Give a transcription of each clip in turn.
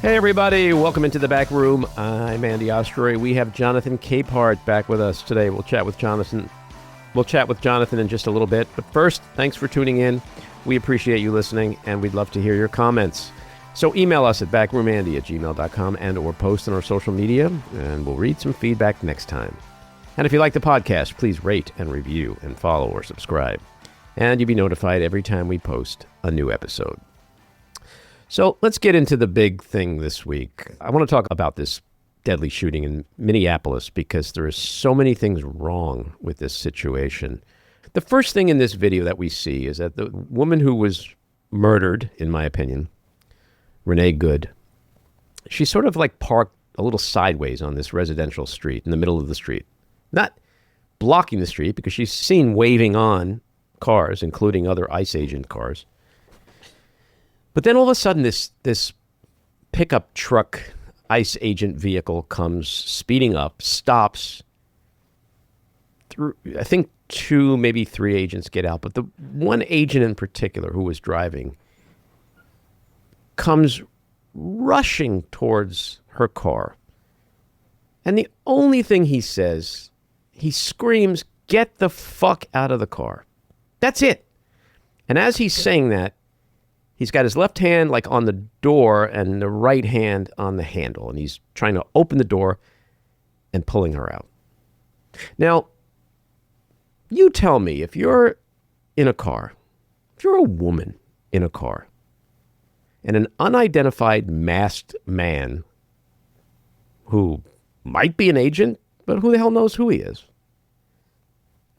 Hey, everybody. Welcome into the back room. I'm Andy Ostroy. We have Jonathan Capehart back with us today. We'll chat with Jonathan in just a little bit. But first, thanks for tuning in. We appreciate you listening, and we'd love to hear your comments. So email us at backroomandy@gmail.com and or post on our social media, and we'll read some feedback next time. And if you like the podcast, please rate and review and follow or subscribe. And you'll be notified every time we post a new episode. So let's get into the big thing this week. I want to talk about this deadly shooting in Minneapolis because there are so many things wrong with this situation. The first thing in this video that we see is that the woman who was murdered, in my opinion, Renee Good, she's sort of like parked a little sideways on this residential street in the middle of the street. Not blocking the street because she's seen waving on cars, including other ICE agent cars. But then all of a sudden, this pickup truck ICE agent vehicle comes speeding up, stops. I think 2, maybe 3 agents get out. But the one agent in particular who was driving comes rushing towards her car. And the only thing he says, he screams, "Get the fuck out of the car." That's it. And as he's saying that, he's got his left hand like on the door and the right hand on the handle. And he's trying to open the door and pulling her out. Now, you tell me, if you're in a car, if you're a woman in a car, and an unidentified masked man who might be an agent, but who the hell knows who he is,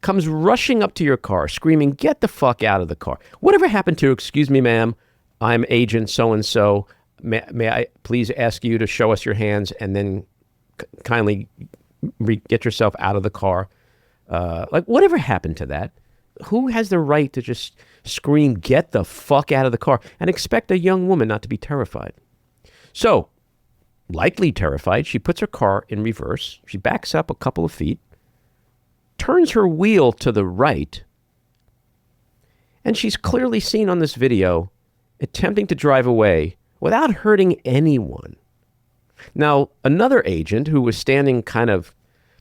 comes rushing up to your car screaming, "Get the fuck out of the car." Whatever happened to, "Excuse me, ma'am, I'm agent so-and-so. May I please ask you to show us your hands and then kindly get yourself out of the car?" Like, whatever happened to that? Who has the right to just scream, "Get the fuck out of the car," and expect a young woman not to be terrified? So, likely terrified, she puts her car in reverse. She backs up a couple of feet, turns her wheel to the right, and she's clearly seen on this video attempting to drive away without hurting anyone. Now, another agent who was standing kind of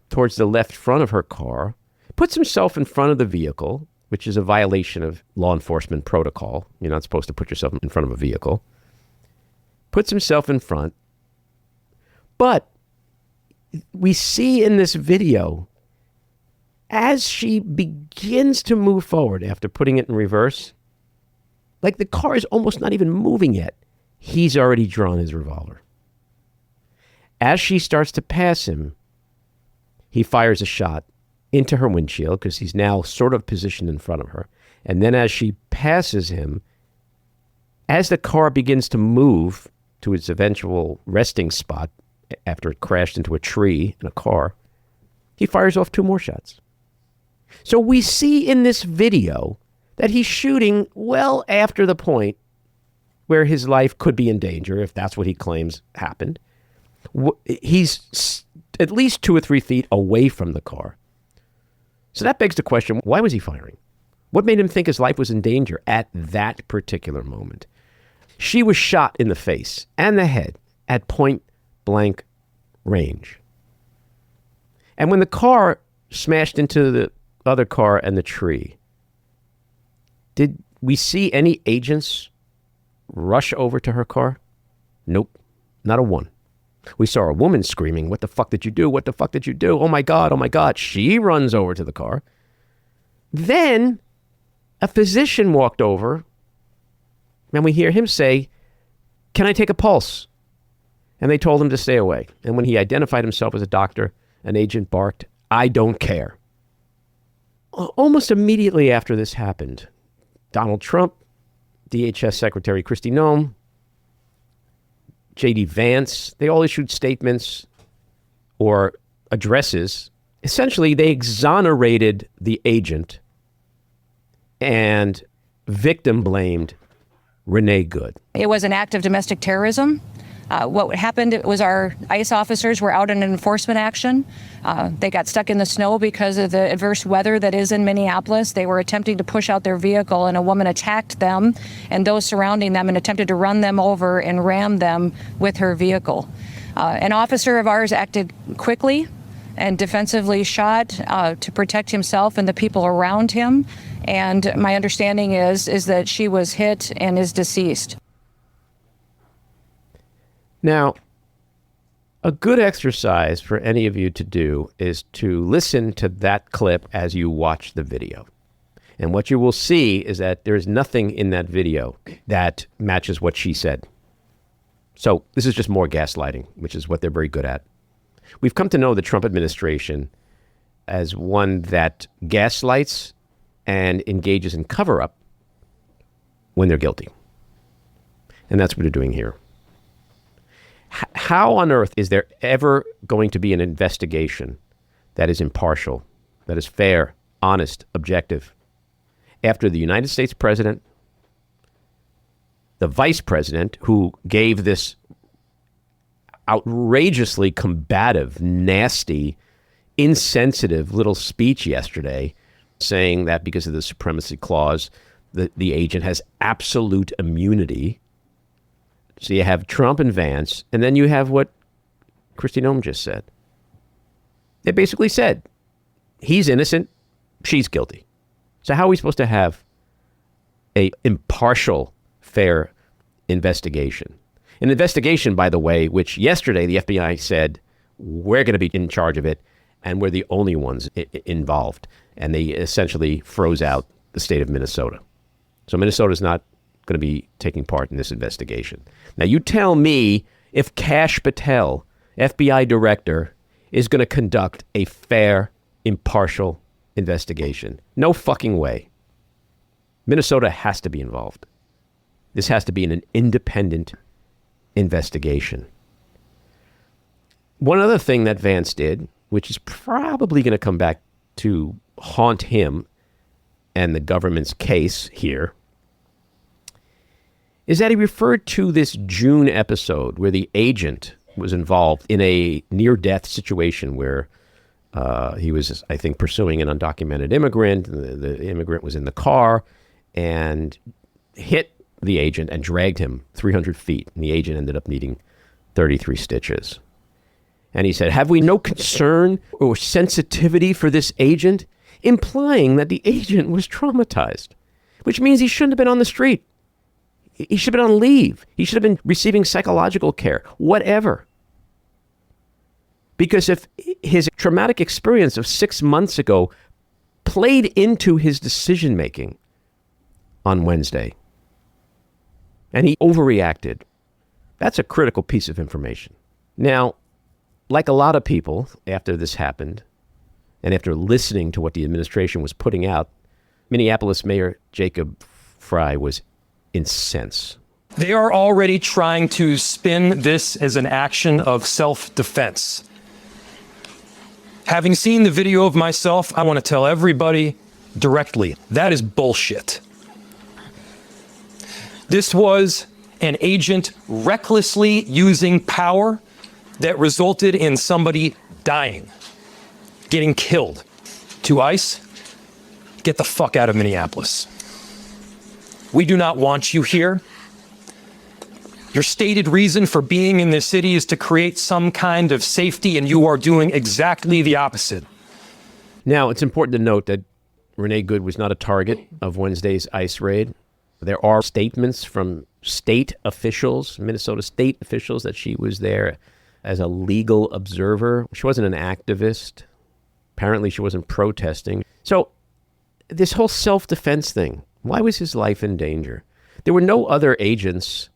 towards the left front of her car puts himself in front of the vehicle, which is a violation of law enforcement protocol. You're not supposed to put yourself in front of a vehicle. Puts himself in front. But we see in this video, as she begins to move forward after putting it in reverse, like the car is almost not even moving yet, he's already drawn his revolver. As she starts to pass him, he fires a shot into her windshield because he's now sort of positioned in front of her. And then as she passes him, as the car begins to move to its eventual resting spot after it crashed into a tree and a car, he fires off 2 more shots. So we see in this video that he's shooting well after the point where his life could be in danger, if that's what he claims happened. He's at least 2 or 3 feet away from the car. So that begs the question, why was he firing? What made him think his life was in danger at that particular moment? She was shot in the face and the head at point blank range. And when the car smashed into the other car and the tree, did we see any agents rush over to her car? Nope, not a one. We saw a woman screaming, "What the fuck did you do? What the fuck did you do? Oh my God, oh my God." She runs over to the car. Then a physician walked over and we hear him say, "Can I take a pulse?" And they told him to stay away. And when he identified himself as a doctor, an agent barked, "I don't care." Almost immediately after this happened, Donald Trump, DHS Secretary Kristi Noem, J.D. Vance, they all issued statements or addresses. Essentially, they exonerated the agent and victim blamed Renee Good. It was an act of domestic terrorism. What happened was our ICE officers were out in an enforcement action. They got stuck in the snow because of the adverse weather that is in Minneapolis. They were attempting to push out their vehicle, and a woman attacked them and those surrounding them and attempted to run them over and ram them with her vehicle. An officer of ours acted quickly and defensively shot to protect himself and the people around him. And my understanding is that she was hit and is deceased. Now, a good exercise for any of you to do is to listen to that clip as you watch the video. And what you will see is that there is nothing in that video that matches what she said. So this is just more gaslighting, which is what they're very good at. We've come to know the Trump administration as one that gaslights and engages in cover-up when they're guilty. And that's what they're doing here. How on earth is there ever going to be an investigation that is impartial, that is fair, honest, objective, after the United States president, the vice president, who gave this outrageously combative, nasty, insensitive little speech yesterday, saying that because of the supremacy clause, the agent has absolute immunity? So you have Trump and Vance, and then you have what Kristi Noem just said. They basically said, he's innocent, she's guilty. So how are we supposed to have a impartial, fair investigation? An investigation, by the way, which yesterday the FBI said, we're going to be in charge of it, and we're the only ones involved. And they essentially froze out the state of Minnesota. So Minnesota's not going to be taking part in this investigation. Now, you tell me if Kash Patel, FBI director, is going to conduct a fair, impartial investigation. No fucking way. Minnesota has to be involved. This has to be an independent investigation. One other thing that Vance did, which is probably going to come back to haunt him and the government's case here, is that he referred to this June episode where the agent was involved in a near-death situation where he was, I think, pursuing an undocumented immigrant. The immigrant was in the car and hit the agent and dragged him 300 feet. And the agent ended up needing 33 stitches. And he said, have we no concern or sensitivity for this agent? Implying that the agent was traumatized, which means he shouldn't have been on the street. He should have been on leave. He should have been receiving psychological care, whatever. Because if his traumatic experience of 6 months ago played into his decision-making on Wednesday, and he overreacted, that's a critical piece of information. Now, like a lot of people, after this happened, and after listening to what the administration was putting out, Minneapolis Mayor Jacob Frey was incensed. They are already trying to spin this as an action of self-defense. Having seen the video of myself, I want to tell everybody directly, that is bullshit. This was an agent recklessly using power that resulted in somebody dying, getting killed. To ICE, get the fuck out of Minneapolis. We do not want you here. Your stated reason for being in this city is to create some kind of safety, and you are doing exactly the opposite. Now, it's important to note that Renee Good was not a target of Wednesday's ICE raid. There are statements from state officials, Minnesota state officials, that she was there as a legal observer. She wasn't an activist. Apparently, she wasn't protesting. So this whole self-defense thing, why was his life in danger? There were no other agents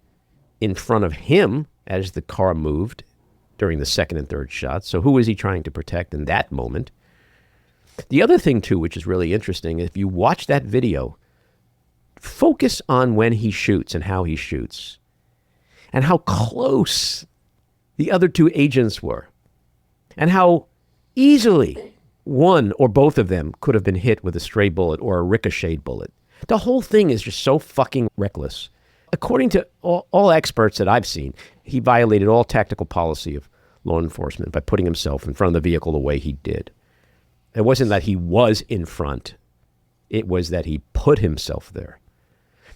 in front of him as the car moved during the second and third shots. So who was he trying to protect in that moment? The other thing, too, which is really interesting, if you watch that video, focus on when he shoots and how he shoots and how close the other two agents were and how easily one or both of them could have been hit with a stray bullet or a ricocheted bullet. The whole thing is just so fucking reckless. according to all experts that I've seen, he violated all tactical policy of law enforcement by putting himself in front of the vehicle the way he did. It wasn't that he was in front. It was that he put himself there.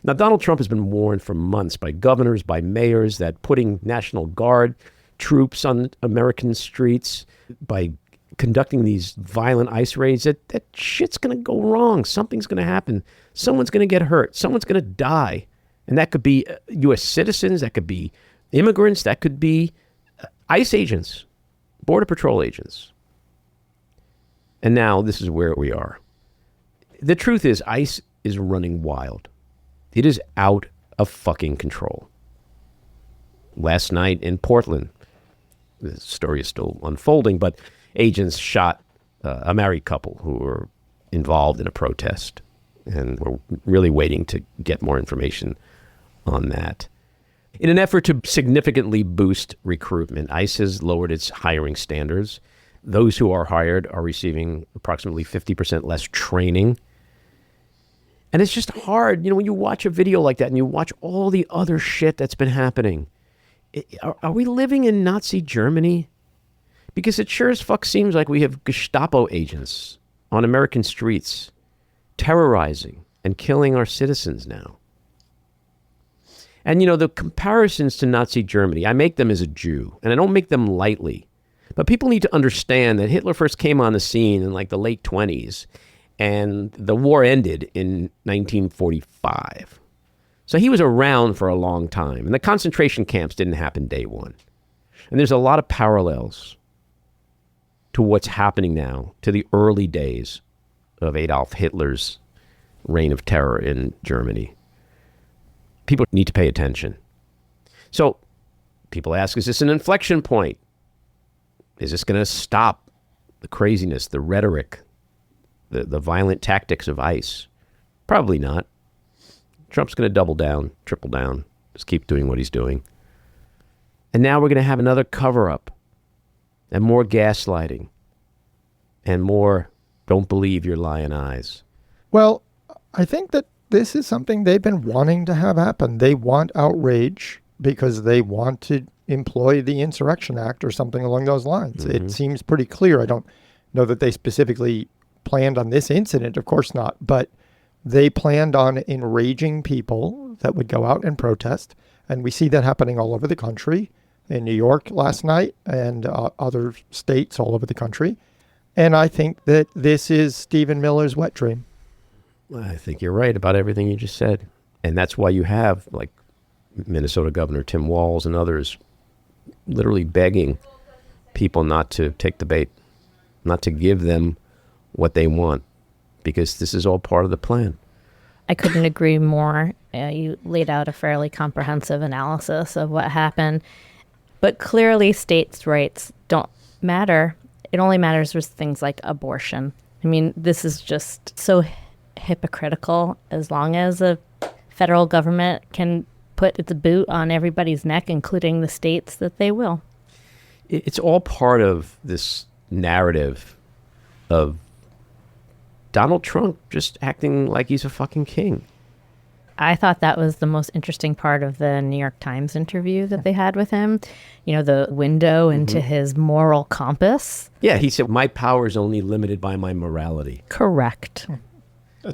Now, Donald Trump has been warned for months by governors, by mayors, that putting National Guard troops on American streets, by conducting these violent ICE raids, that shit's going to go wrong. Something's going to happen. Someone's going to get hurt. Someone's going to die. And that could be U.S. citizens. That could be immigrants. That could be ICE agents, Border Patrol agents. And now this is where we are. The truth is, ICE is running wild. It is out of fucking control. Last night in Portland, the story is still unfolding, but agents shot a married couple who were involved in a protest. And we're really waiting to get more information on that. In an effort to significantly boost recruitment, ICE has lowered its hiring standards. Those who are hired are receiving approximately 50% less training. And it's just hard, when you watch a video like that and you watch all the other shit that's been happening. Are we living in Nazi Germany? Because it sure as fuck seems like we have Gestapo agents on American streets terrorizing and killing our citizens now. And, the comparisons to Nazi Germany, I make them as a Jew, and I don't make them lightly. But people need to understand that Hitler first came on the scene in the late 20s, and the war ended in 1945. So he was around for a long time, and the concentration camps didn't happen day one. And there's a lot of parallels to what's happening now, to the early days of Adolf Hitler's reign of terror in Germany. People need to pay attention. So people ask, is this an inflection point? Is this going to stop the craziness, the rhetoric, the violent tactics of ICE? Probably not. Trump's going to double down, triple down, just keep doing what he's doing. And now we're going to have another cover-up and more gaslighting and more don't believe your lying eyes. Well, I think that this is something they've been wanting to have happen. They want outrage because they want to employ the Insurrection Act or something along those lines. Mm-hmm. It seems pretty clear. I don't know that they specifically planned on this incident. Of course not. But they planned on enraging people that would go out and protest. And we see that happening all over the country, in New York last night and other states all over the country. And I think that this is Stephen Miller's wet dream. I think you're right about everything you just said. And that's why you have Minnesota Governor Tim Walz and others literally begging people not to take the bait, not to give them what they want, because this is all part of the plan. I couldn't agree more. You laid out a fairly comprehensive analysis of what happened. But clearly states' rights don't matter. It only matters with things like abortion. I mean, this is just so hypocritical. As long as the federal government can put its boot on everybody's neck, including the states, that they will. It's all part of this narrative of Donald Trump just acting like he's a fucking king. I thought that was the most interesting part of the New York Times interview that they had with him. The window into his moral compass. Yeah, he said, my power is only limited by my morality. Correct.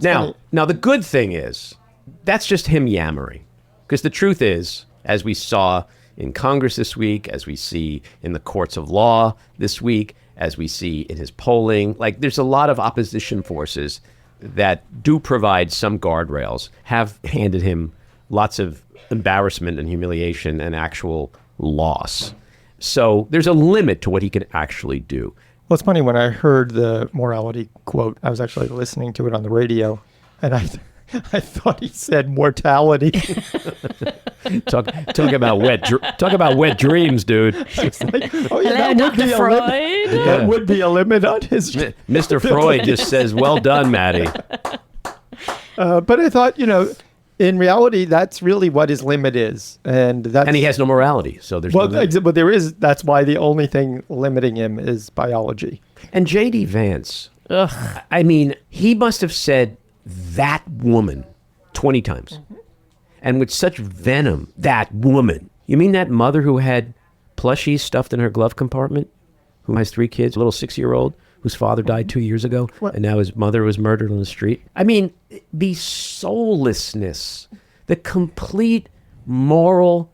Now, the good thing is, that's just him yammering. Because the truth is, as we saw in Congress this week, as we see in the courts of law this week, as we see in his polling, there's a lot of opposition forces that do provide some guardrails, have handed him lots of embarrassment and humiliation and actual loss. So there's a limit to what he can actually do. Well, it's funny, when I heard the morality quote, I was actually listening to it on the radio, and I thought he said mortality. Talk about wet dreams, dude. Oh, yeah, that would be a limit on his. Mr. Freud just says, "Well done, Maddie." But I thought, in reality, that's really what his limit is, and he has no morality. So there's but there is. That's why the only thing limiting him is biology. And J.D. Vance, I mean, he must have said that woman 20 times. and with such venom. That woman. You mean that mother who had plushies stuffed in her glove compartment, who has 3 kids, a little 6-year-old whose father died 2 years ago, and now his mother was murdered on the street? I mean, the soullessness, the complete moral,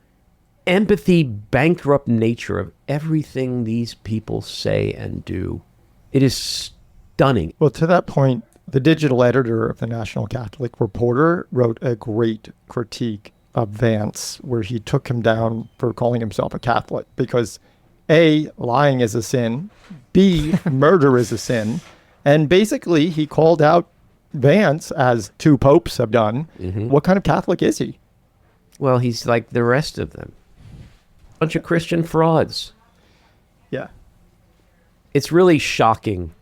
empathy bankrupt nature of everything these people say and do. It is stunning. Well, to that point, the digital editor of the National Catholic Reporter wrote a great critique of Vance where he took him down for calling himself a Catholic because A, lying is a sin, B, murder is a sin, and basically he called out Vance, as 2 popes have done. What kind of Catholic is he? Well, he's like the rest of them. Bunch of Christian frauds. Yeah. It's really shocking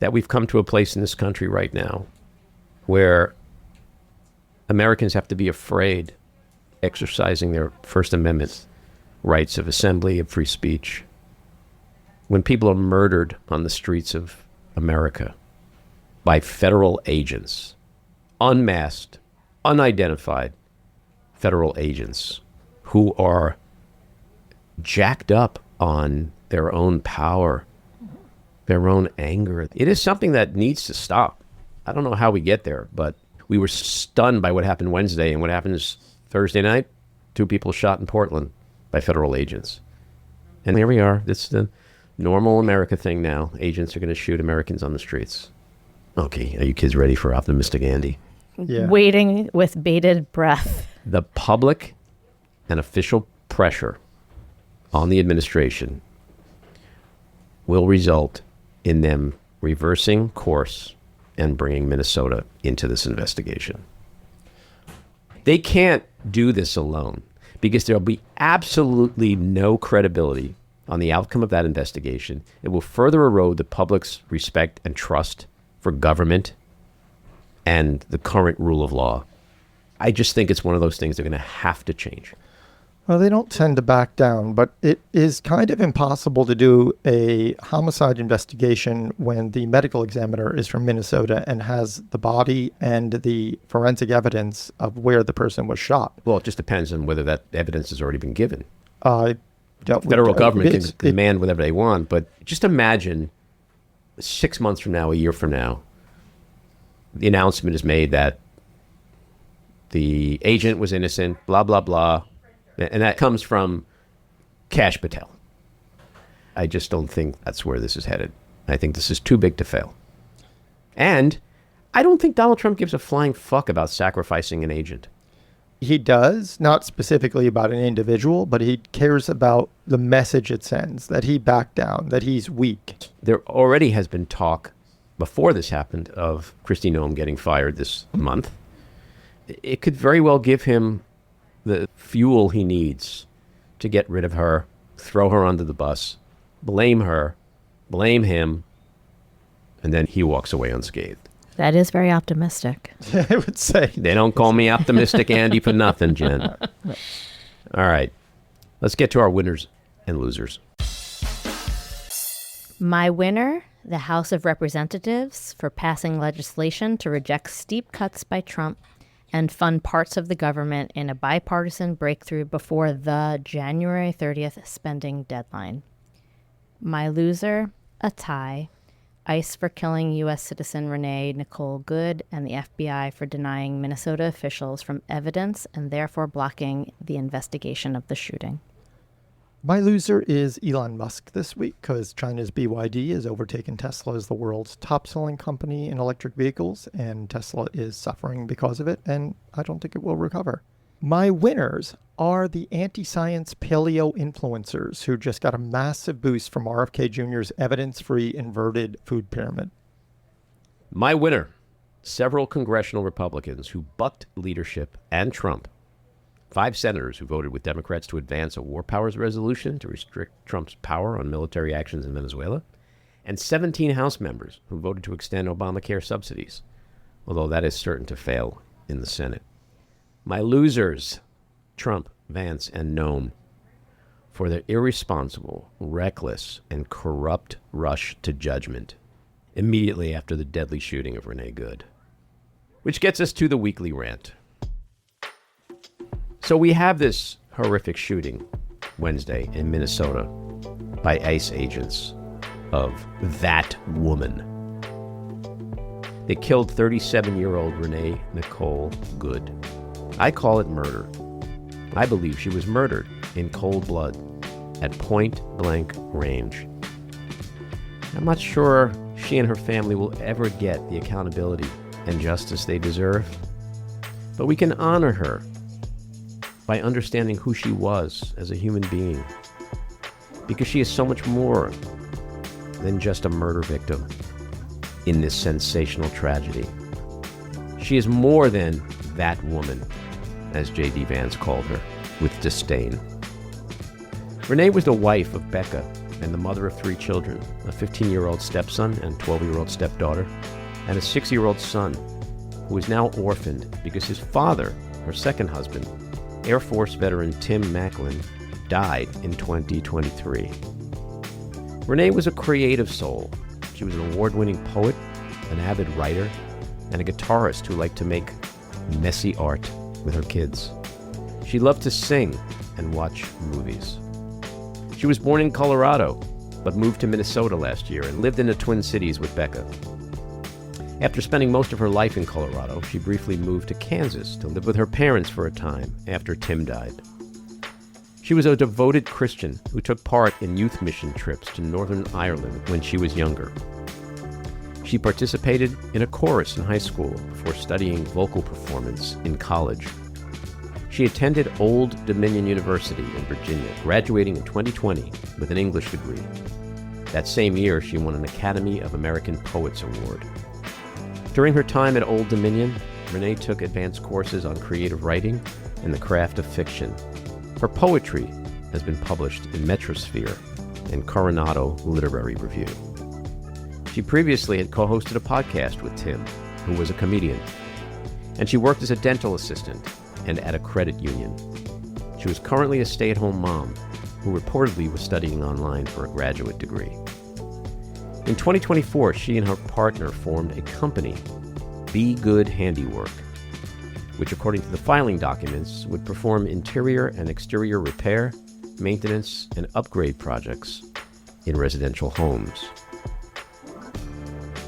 that we've come to a place in this country right now where Americans have to be afraid exercising their First Amendment rights of assembly, of free speech, when people are murdered on the streets of America by federal agents, unmasked, unidentified federal agents who are jacked up on their own power, their own anger. It is something that needs to stop. I don't know how we get there, but we were stunned by what happened Wednesday, and what happens Thursday night, 2 people shot in Portland by federal agents. And here we are. It's the normal America thing now. Agents are going to shoot Americans on the streets. Okay, are you kids ready for optimistic Andy? Yeah. Waiting with bated breath. The public and official pressure on the administration will result in them reversing course and bringing Minnesota into this investigation. They can't do this alone because there'll be absolutely no credibility on the outcome of that investigation. It will further erode the public's respect and trust for government and the current rule of law. I just think it's one of those things they're going to have to change. Well, they don't tend to back down, but it is kind of impossible to do a homicide investigation when the medical examiner is from Minnesota and has the body and the forensic evidence of where the person was shot. Well, it just depends on whether that evidence has already been given. Federal Government can demand whatever they want, but just imagine 6 months from now, a year from now, the announcement is made that the agent was innocent, blah, blah, blah. And that comes from Kash Patel. I just don't think that's where this is headed. I think this is too big to fail. And I don't think Donald Trump gives a flying fuck about sacrificing an agent. He does, not specifically about an individual, but he cares about the message it sends, that he backed down, that he's weak. There already has been talk before this happened of Kristi Noem getting fired this month. It could very well give him the fuel he needs to get rid of her, throw her under the bus, blame her, blame him, and then he walks away unscathed. That is very optimistic. I would say. They don't call me optimistic Andy for nothing, Jen. All right. Let's get to our winners and losers. My winner, the House of Representatives, for passing legislation to reject steep cuts by Trump and fund parts of the government in a bipartisan breakthrough before the January 30th spending deadline. My loser, a tie. ICE for killing U.S. citizen Renee Nicole Good and the FBI for denying Minnesota officials from evidence and therefore blocking the investigation of the shooting. My loser is Elon Musk this week because China's BYD has overtaken Tesla as the world's top-selling company in electric vehicles, and Tesla is suffering because of it, and I don't think it will recover. My winners are the anti-science paleo influencers who just got a massive boost from RFK Jr.'s evidence-free inverted food pyramid. My winner, several congressional Republicans who bucked leadership and Trump. 5 senators who voted with Democrats to advance a war powers resolution to restrict Trump's power on military actions in Venezuela. And 17 House members who voted to extend Obamacare subsidies, although that is certain to fail in the Senate. My losers, Trump, Vance, and Noem, for their irresponsible, reckless, and corrupt rush to judgment immediately after the deadly shooting of Renee Good. Which gets us to the weekly rant. So we have this horrific shooting Wednesday in Minnesota by ICE agents of that woman. They killed 37-year-old Renee Nicole Good. I call it murder. I believe she was murdered in cold blood at point-blank range. I'm not sure she and her family will ever get the accountability and justice they deserve, but we can honor her by understanding who she was as a human being, because she is so much more than just a murder victim in this sensational tragedy. She is more than that woman, as J.D. Vance called her, with disdain. Renee was the wife of Becca and the mother of 3 children, a 15-year-old stepson and 12-year-old stepdaughter, and a 6-year-old son who is now orphaned because his father, her second husband, Air Force veteran Tim Macklin, died in 2023. Renee was a creative soul. She was an award-winning poet, an avid writer, and a guitarist who liked to make messy art with her kids. She loved to sing and watch movies. She was born in Colorado, but moved to Minnesota last year and lived in the Twin Cities with Becca. After spending most of her life in Colorado, she briefly moved to Kansas to live with her parents for a time after Tim died. She was a devoted Christian who took part in youth mission trips to Northern Ireland when she was younger. She participated in a chorus in high school before studying vocal performance in college. She attended Old Dominion University in Virginia, graduating in 2020 with an English degree. That same year, she won an Academy of American Poets Award. During her time at Old Dominion, Renee took advanced courses on creative writing and the craft of fiction. Her poetry has been published in Metrosphere and Coronado Literary Review. She previously had co-hosted a podcast with Tim, who was a comedian, and she worked as a dental assistant and at a credit union. She was currently a stay-at-home mom who reportedly was studying online for a graduate degree. In 2024, she and her partner formed a company, Be Good Handiwork, which, according to the filing documents, would perform interior and exterior repair, maintenance, and upgrade projects in residential homes.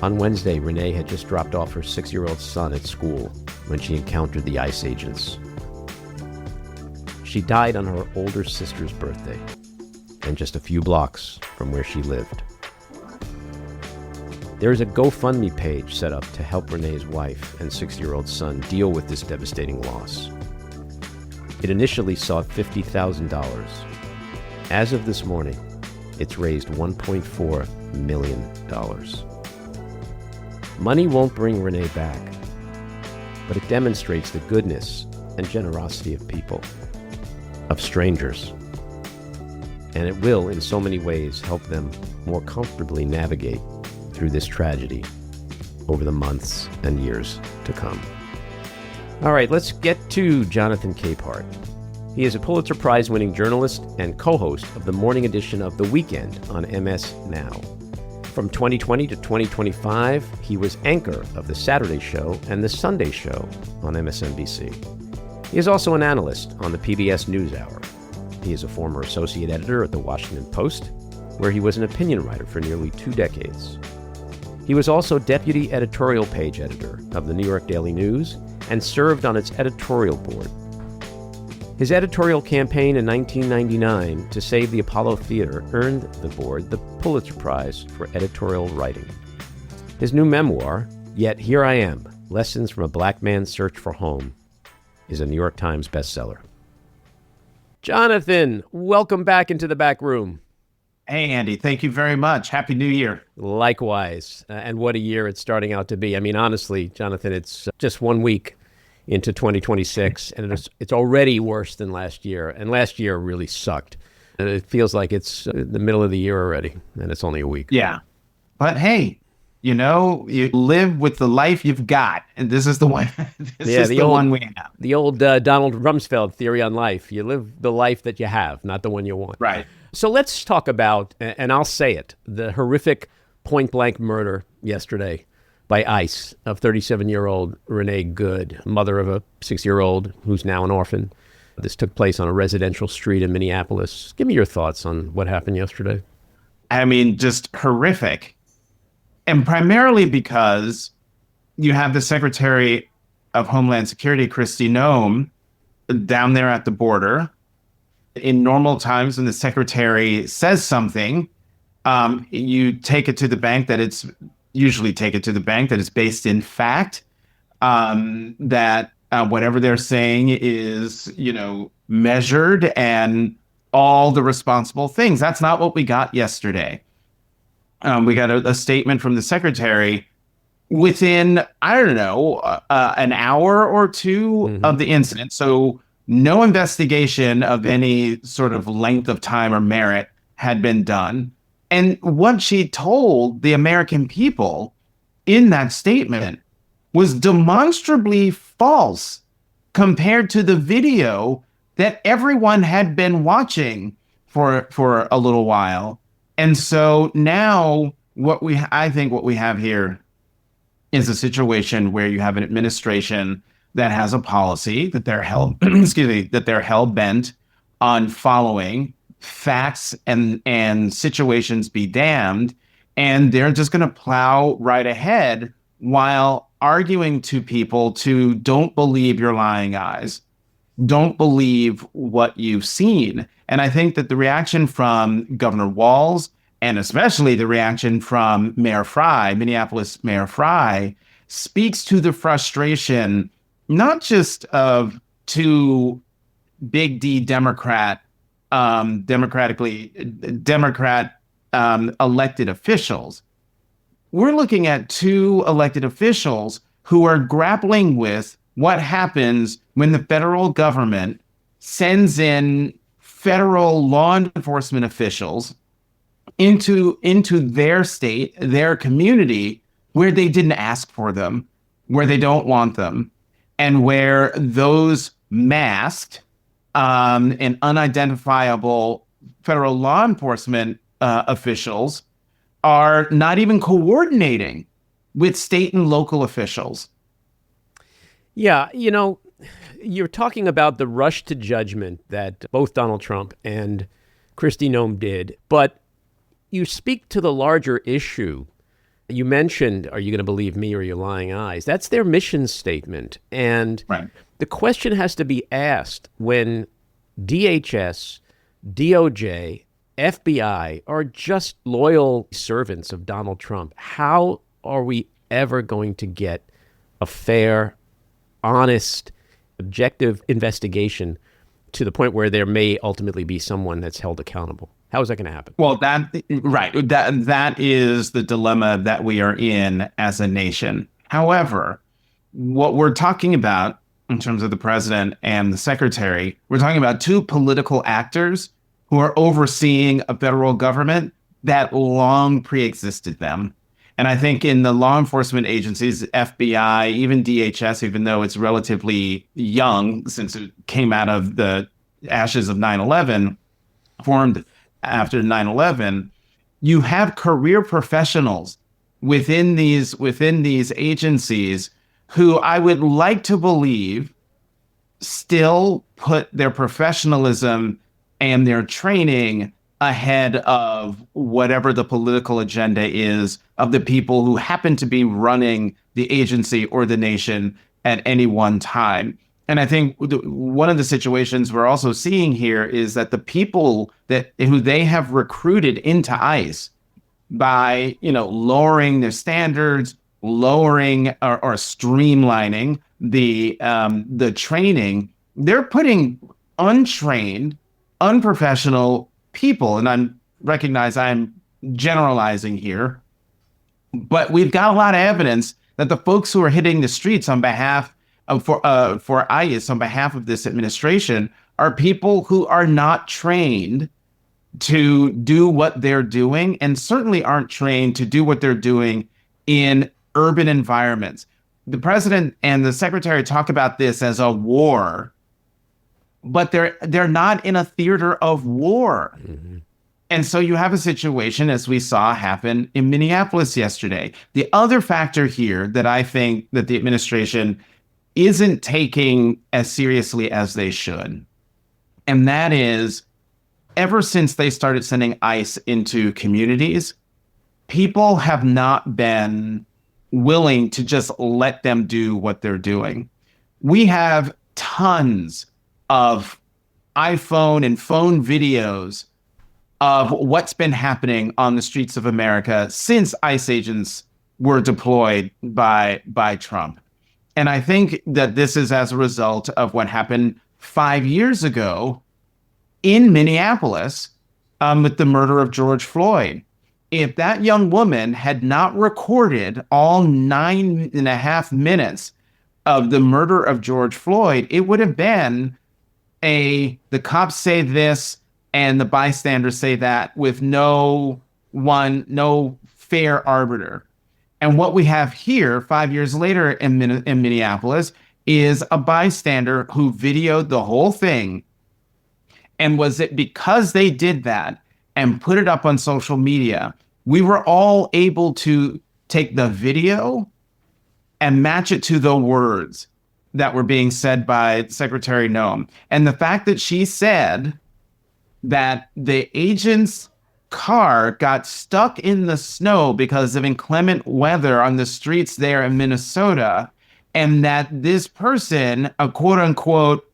On Wednesday, Renee had just dropped off her 6-year-old son at school when she encountered the ICE agents. She died on her older sister's birthday, and just a few blocks from where she lived. There is a GoFundMe page set up to help Renee's wife and 6-year-old son deal with this devastating loss. It initially sought $50,000. As of this morning, it's raised $1.4 million. Money won't bring Renee back, but it demonstrates the goodness and generosity of people, of strangers, and it will, in so many ways, help them more comfortably navigate through this tragedy over the months and years to come. All right, let's get to Jonathan Capehart. He is a Pulitzer Prize-winning journalist and co-host of the morning edition of The Weekend on MS Now. From 2020 to 2025, he was anchor of The Saturday Show and The Sunday Show on MSNBC. He is also an analyst on the PBS News Hour. He is a former associate editor at The Washington Post, where he was an opinion writer for nearly 2 decades. He was also deputy editorial page editor of the New York Daily News and served on its editorial board. His editorial campaign in 1999 to save the Apollo Theater earned the board the Pulitzer Prize for Editorial Writing. His new memoir, Yet Here I Am, Lessons from a Black Man's Search for Home, is a New York Times bestseller. Jonathan, welcome back into the back room. Hey, Andy, thank you very much. Happy New Year. Likewise. And what a year it's starting out to be. I mean, honestly, Jonathan, it's just 1 week into 2026, and it's already worse than last year. And last year really sucked. And it feels like it's the middle of the year already, and it's only a week. Yeah. But hey, you know, you live with the life you've got. And this is the one. One we have. The old Donald Rumsfeld theory on life. You live the life that you have, not the one you want. Right. So let's talk about, and I'll say it, the horrific point-blank murder yesterday by ICE of 37-year-old Renee Good, mother of a 6-year-old who's now an orphan, This took place on a residential street in Minneapolis. Give me your thoughts on what happened yesterday. I mean, just horrific. And primarily because you have the Secretary of Homeland Security, Kristi Noem, down there at the border. In normal times, when the secretary says something, you take it to the bank that it's based in fact, that whatever they're saying is, measured and all the responsible things. That's not what we got yesterday. We got a statement from the secretary within, I don't know, an hour or two of the incident. So no investigation of any sort of length of time or merit had been done. And what she told the American people in that statement was demonstrably false compared to the video that everyone had been watching for a little while. And so now I think what we have here is a situation where you have an administration that has a policy that they're hell bent on following. Facts and situations be damned, and they're just going to plow right ahead while arguing to people to don't believe your lying eyes, don't believe what you've seen. And I think that the reaction from Governor Walz, and especially the reaction from Mayor Frey, Minneapolis Mayor Frey, speaks to the frustration not just of two big D Democrat elected officials. We're looking at two elected officials who are grappling with what happens when the federal government sends in federal law enforcement officials into their state, their community, where they didn't ask for them, where they don't want them, and where those masked and unidentifiable federal law enforcement officials are not even coordinating with state and local officials. Yeah, you're talking about the rush to judgment that both Donald Trump and Kristi Noem did, but you speak to the larger issue. You mentioned, are you going to believe me or your lying eyes? That's their mission statement. And right. The question has to be asked when DHS, DOJ, FBI are just loyal servants of Donald Trump. How are we ever going to get a fair, honest, objective investigation to the point where there may ultimately be someone that's held accountable? How is that going to happen? Well, that is the dilemma that we are in as a nation. However, what we're talking about in terms of the president and the secretary, we're talking about two political actors who are overseeing a federal government that long pre-existed them. And I think in the law enforcement agencies, FBI, even DHS, even though it's relatively young since it came out of the ashes of 9/11, formed after 9/11, you have career professionals within these agencies who I would like to believe still put their professionalism and their training ahead of whatever the political agenda is of the people who happen to be running the agency or the nation at any one time. And I think one of the situations we're also seeing here is that the people who they have recruited into ICE by, lowering their standards, lowering or streamlining the training, they're putting untrained, unprofessional people, and I recognize I'm generalizing here, but we've got a lot of evidence that the folks who are hitting the streets on behalf of for ICE, on behalf of this administration, are people who are not trained to do what they're doing, and certainly aren't trained to do what they're doing in urban environments. The president and the secretary talk about this as a war, but they're not in a theater of war. Mm-hmm. And so you have a situation, as we saw happen in Minneapolis yesterday. The other factor here that I think that the administration isn't taking as seriously as they should And that is, ever since they started sending ICE into communities, people have not been willing to just let them do what they're doing. We have tons of iPhone and phone videos of what's been happening on the streets of America since ICE agents were deployed by Trump. And I think that this is as a result of what happened 5 years ago in Minneapolis with the murder of George Floyd. If that young woman had not recorded all 9.5 minutes of the murder of George Floyd, it would have been the cops say this and the bystanders say that with no fair arbiter. And what we have here 5 years later in Minneapolis is a bystander who videoed the whole thing. And was it because they did that and put it up on social media, we were all able to take the video and match it to the words that were being said by Secretary Noem. And the fact that she said that the agent's car got stuck in the snow because of inclement weather on the streets there in Minnesota, and that this person, a quote unquote,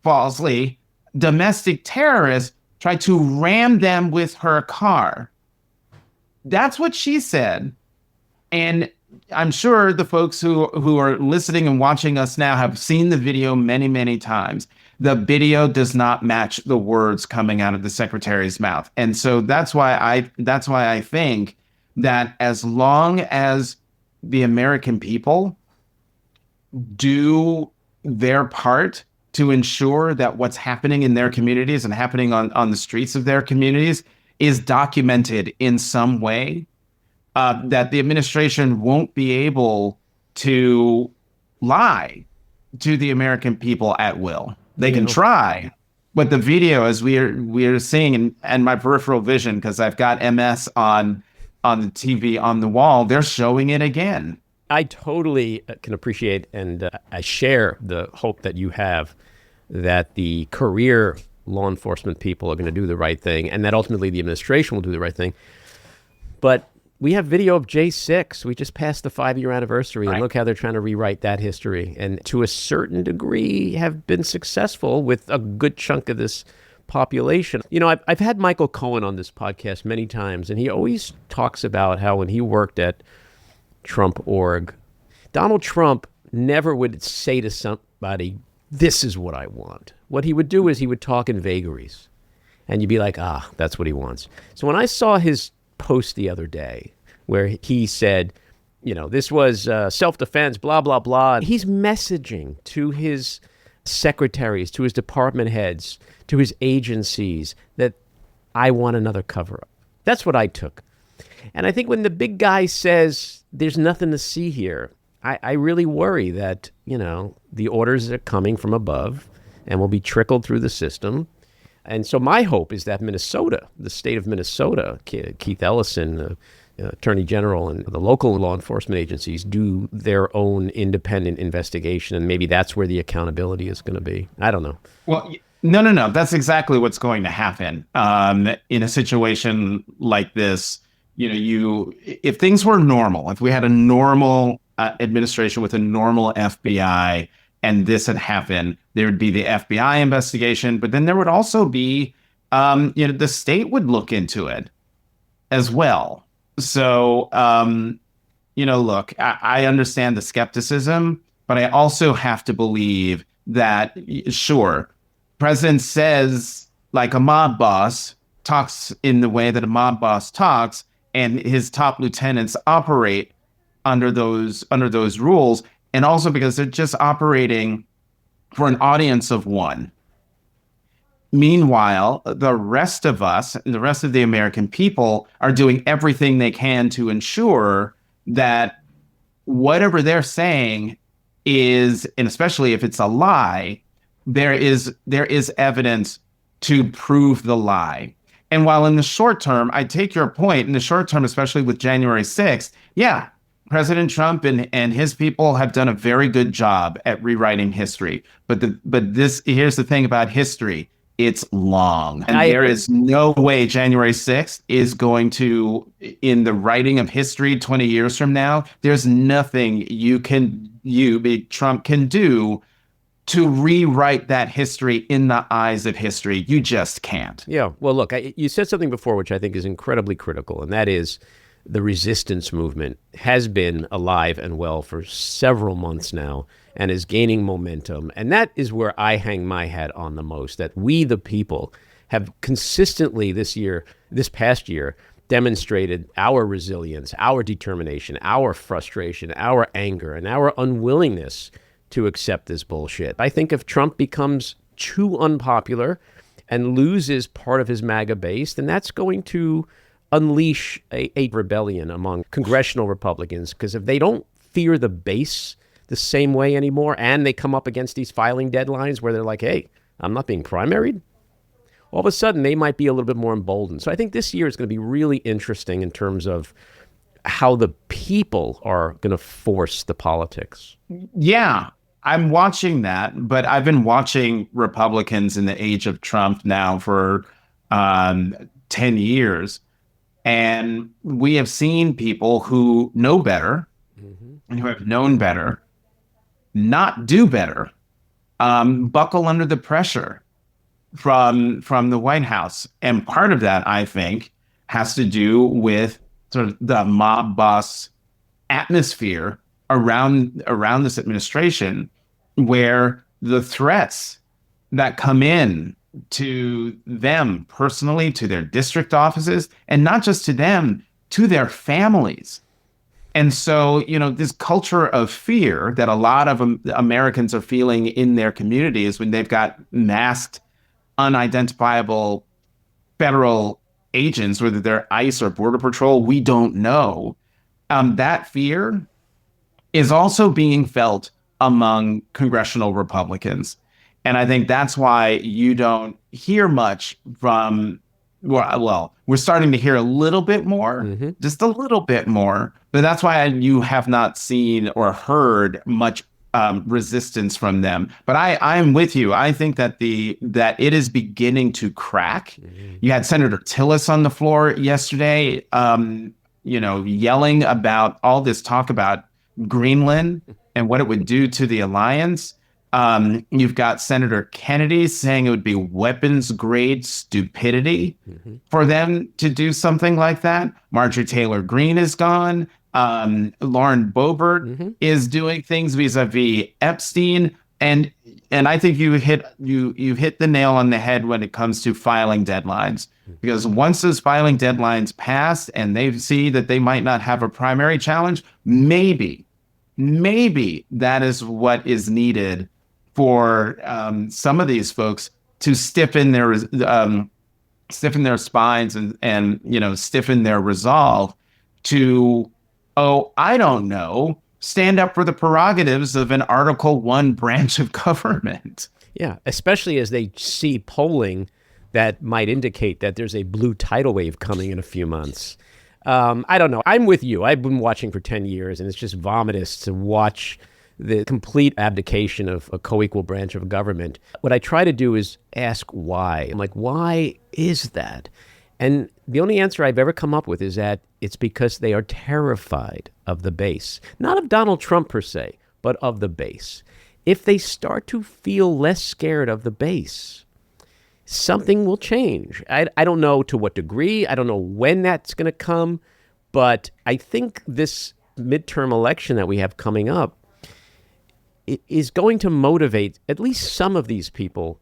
falsely, domestic terrorist, tried to ram them with her car. That's what she said. And I'm sure the folks who are listening and watching us now have seen the video many, many times. The video does not match the words coming out of the secretary's mouth. And so that's why I think that as long as the American people do their part to ensure that what's happening in their communities and happening on the streets of their communities is documented in some way, that the administration won't be able to lie to the American people at will. They can try, but the video, as we are seeing in my peripheral vision, because I've got MS on the TV on the wall, they're showing it again. I totally can appreciate and I share the hope that you have that the career law enforcement people are going to do the right thing and that ultimately the administration will do the right thing. But we have video of J6. We just passed the 5-year anniversary, and look how they're trying to rewrite that history. And to a certain degree have been successful with a good chunk of this population. You know, I've had Michael Cohen on this podcast many times, and he always talks about how when he worked at Trump.org, Donald Trump never would say to somebody, this is what I want. What he would do is he would talk in vagaries, and you'd be like, that's what he wants. So when I saw his post the other day where he said, you know, this was self-defense, blah, blah, blah. He's messaging to his secretaries, to his department heads, to his agencies that I want another cover-up. That's what I took. And I think when the big guy says there's nothing to see here, I really worry that, you know, the orders are coming from above and will be trickled through the system. And so my hope is that Minnesota, the state of Minnesota, Keith Ellison, the Attorney General, and the local law enforcement agencies do their own independent investigation. And maybe that's where the accountability is going to be. I don't know. Well, no. That's exactly what's going to happen. In a situation like this, you know, if things were normal, if we had a normal administration with a normal FBI, and this had happened, there would be the FBI investigation, but then there would also be, the state would look into it as well. So, look, I understand the skepticism, but I also have to believe that, sure, president says like a mob boss, talks in the way that a mob boss talks, and his top lieutenants operate under those rules. And also because they're just operating for an audience of one. Meanwhile, the rest of us, the rest of the American people are doing everything they can to ensure that whatever they're saying is, and especially if it's a lie, there is evidence to prove the lie. And while in the short term, I take your point, in the short term, especially with January 6th, yeah, President Trump and his people have done a very good job at rewriting history. But here's the thing about history. it's long. And I there agree. is no way January 6th is going to, in the writing of history 20 years from now, there's nothing Trump can do to rewrite that history in the eyes of history. You just can't. Yeah. Well, look, you said something before which I think is incredibly critical, and that is the resistance movement has been alive and well for several months now and is gaining momentum. And that is where I hang my hat on the most, that we, the people, have consistently this past year, demonstrated our resilience, our determination, our frustration, our anger, and our unwillingness to accept this bullshit. I think if Trump becomes too unpopular and loses part of his MAGA base, then that's going to unleash a rebellion among congressional Republicans, because if they don't fear the base the same way anymore, and they come up against these filing deadlines where they're like, hey, I'm not being primaried, all of a sudden they might be a little bit more emboldened. So I think this year is going to be really interesting in terms of how the people are going to force the politics. Yeah, I'm watching that, but I've been watching Republicans in the age of Trump now for 10 years. And we have seen people who know better and who have known better not do better, buckle under the pressure from the White House. And part of that, I think, has to do with sort of the mob boss atmosphere around this administration, where the threats that come in to them personally, to their district offices, and not just to them, to their families. And so, this culture of fear that a lot of Americans are feeling in their communities when they've got masked, unidentifiable federal agents, whether they're ICE or Border Patrol, we don't know. That fear is also being felt among congressional Republicans. And I think that's why you don't hear much from, well, we're starting to hear a little bit more, just a little bit more. But that's why you have not seen or heard much resistance from them. But I'm with you. I think that it is beginning to crack. You had Senator Tillis on the floor yesterday, yelling about all this talk about Greenland and what it would do to the alliance. You've got Senator Kennedy saying it would be weapons grade stupidity for them to do something like that. Marjorie Taylor Greene is gone. Lauren Boebert is doing things vis-a-vis Epstein. And I think you hit the nail on the head when it comes to filing deadlines, because once those filing deadlines pass and they see that they might not have a primary challenge, maybe that is what is needed for some of these folks to stiffen their spines and stiffen their resolve to, I don't know, stand up for the prerogatives of an Article 1 branch of government. Yeah, especially as they see polling that might indicate that there's a blue tidal wave coming in a few months. I don't know. I'm with you. I've been watching for 10 years, and it's just vomitous to watch the complete abdication of a co-equal branch of government. What I try to do is ask why. I'm like, why is that? And the only answer I've ever come up with is that it's because they are terrified of the base. Not of Donald Trump per se, but of the base. If they start to feel less scared of the base, something will change. I don't know to what degree. I don't know when that's going to come. But I think this midterm election that we have coming up is going to motivate at least some of these people.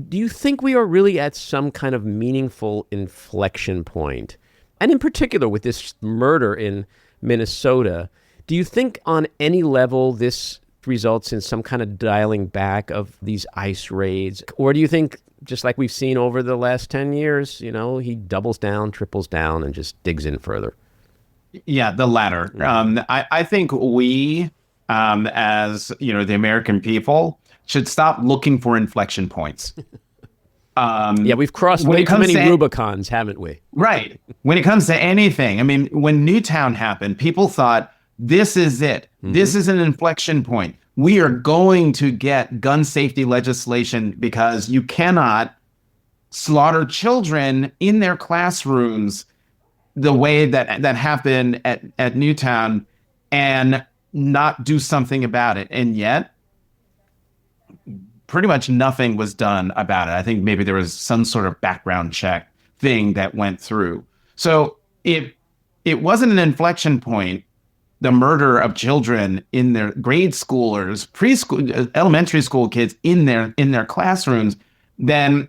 Do you think we are really at some kind of meaningful inflection point? And in particular with this murder in Minnesota, do you think on any level this results in some kind of dialing back of these ICE raids? Or do you think, just like we've seen over the last 10 years, he doubles down, triples down, and just digs in further? Yeah, the latter. I think we, as the American people, should stop looking for inflection points. We've crossed way too many Rubicons, haven't we? Right. When it comes to anything, I mean, when Newtown happened, people thought, this is it. This is an inflection point. We are going to get gun safety legislation because you cannot slaughter children in their classrooms the way that happened at Newtown and not do something about it. And yet, pretty much nothing was done about it. I think maybe there was some sort of background check thing that went through. So it wasn't an inflection point, the murder of children in their grade schoolers, preschool, elementary school kids in their classrooms, then,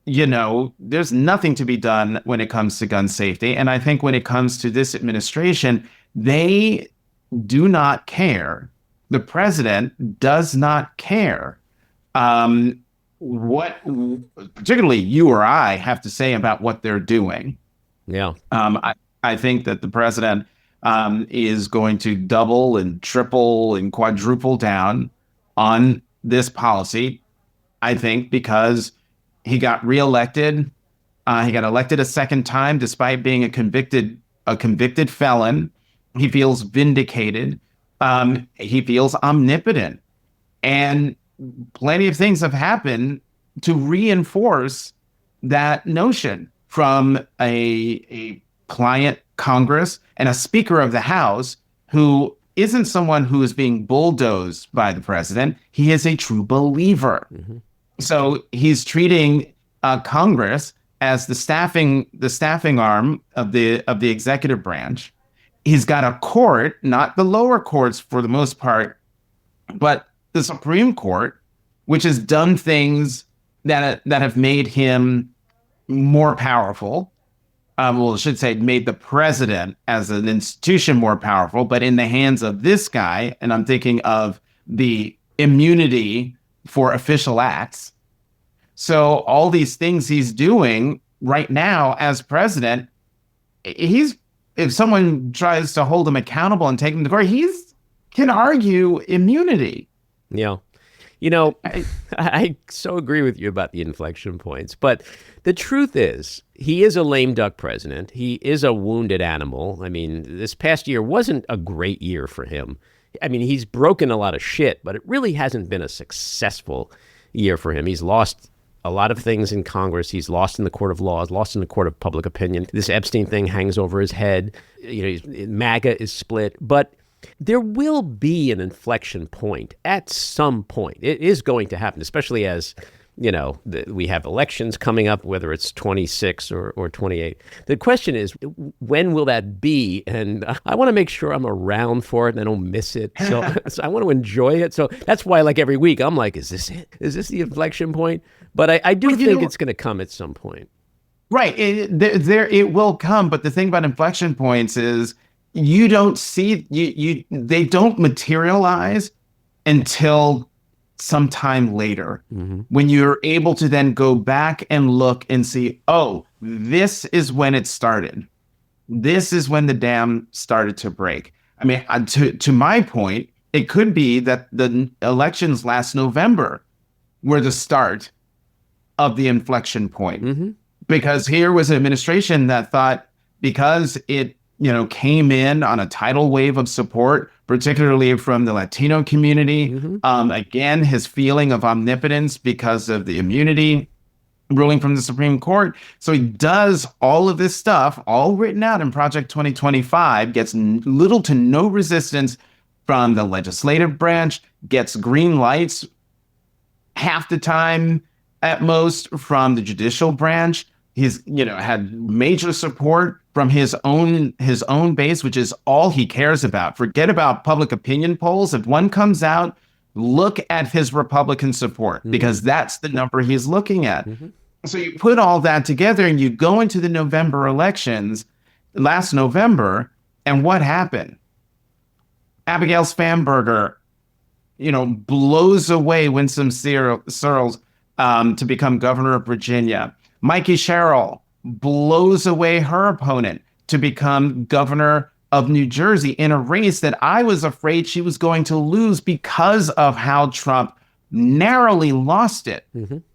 there's nothing to be done when it comes to gun safety. And I think when it comes to this administration, they do not care. The president does not care what particularly you or I have to say about what they're doing. Yeah. I think that the president is going to double and triple and quadruple down on this policy, I think, because he got reelected. He got elected a second time despite being a convicted felon. He feels vindicated. He feels omnipotent. And plenty of things have happened to reinforce that notion from a pliant Congress and a Speaker of the House who isn't someone who is being bulldozed by the president. He is a true believer. Mm-hmm. So he's treating Congress as the staffing arm of the executive branch. He's got a court, not the lower courts for the most part, but the Supreme Court, which has done things that have made him more powerful. I should say made the president as an institution more powerful, but in the hands of this guy, and I'm thinking of the immunity for official acts. So all these things he's doing right now as president, if someone tries to hold him accountable and take him to court, can argue immunity. Yeah. I so agree with you about the inflection points, but the truth is he is a lame duck president. He is a wounded animal. I mean, this past year wasn't a great year for him. I mean, he's broken a lot of shit, but it really hasn't been a successful year for him. He's lost a lot of things in Congress. He's lost in the court of law, lost in the court of public opinion. This Epstein thing hangs over his head. MAGA is split, but there will be an inflection point at some point. It is going to happen, especially as, we have elections coming up, whether it's 26 or 28. The question is, when will that be? And I want to make sure I'm around for it and I don't miss it. So I want to enjoy it. So that's why, like every week, I'm like, is this it? Is this the inflection point? But I do think it's going to come at some point. Right. It will come. But the thing about inflection points is, you don't see they don't materialize until sometime later, when you're able to then go back and look and see, oh, this is when it started. This is when the dam started to break. I mean, to my point, it could be that the elections last November were the start of the inflection point, because here was an administration that thought, because it came in on a tidal wave of support, particularly from the Latino community. Again, his feeling of omnipotence because of the immunity ruling from the Supreme Court. So he does all of this stuff, all written out in Project 2025, gets little to no resistance from the legislative branch, gets green lights half the time at most from the judicial branch. He's, had major support from his own base, which is all he cares about. Forget about public opinion polls. If one comes out, look at his Republican support, because that's the number he's looking at. So you put all that together and you go into the November elections last November, and what happened? Abigail Spanberger, blows away Winsome Searles to become governor of Virginia. Mikey Sherrill blows away her opponent to become governor of New Jersey in a race that I was afraid she was going to lose because of how Trump narrowly lost it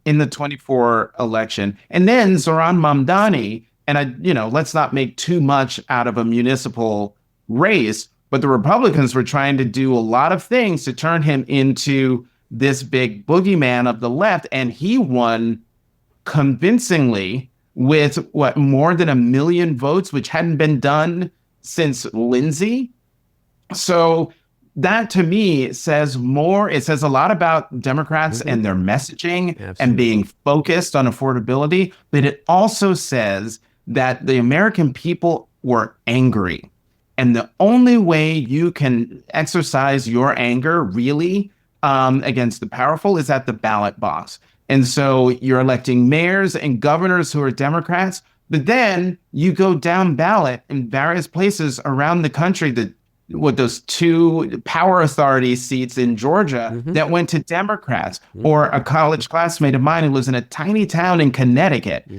in the 24 election. And then Zohran Mamdani, and let's not make too much out of a municipal race, but the Republicans were trying to do a lot of things to turn him into this big boogeyman of the left, and he won convincingly with what, more than 1 million votes, which hadn't been done since Lindsay. So that to me says more. It says a lot about Democrats and their messaging and being focused on affordability, but it also says that the American people were angry. And the only way you can exercise your anger really against the powerful is at the ballot box. And so you're electing mayors and governors who are Democrats, but then you go down ballot in various places around the country with those 2 power authority seats in Georgia that went to Democrats, or a college classmate of mine who lives in a tiny town in Connecticut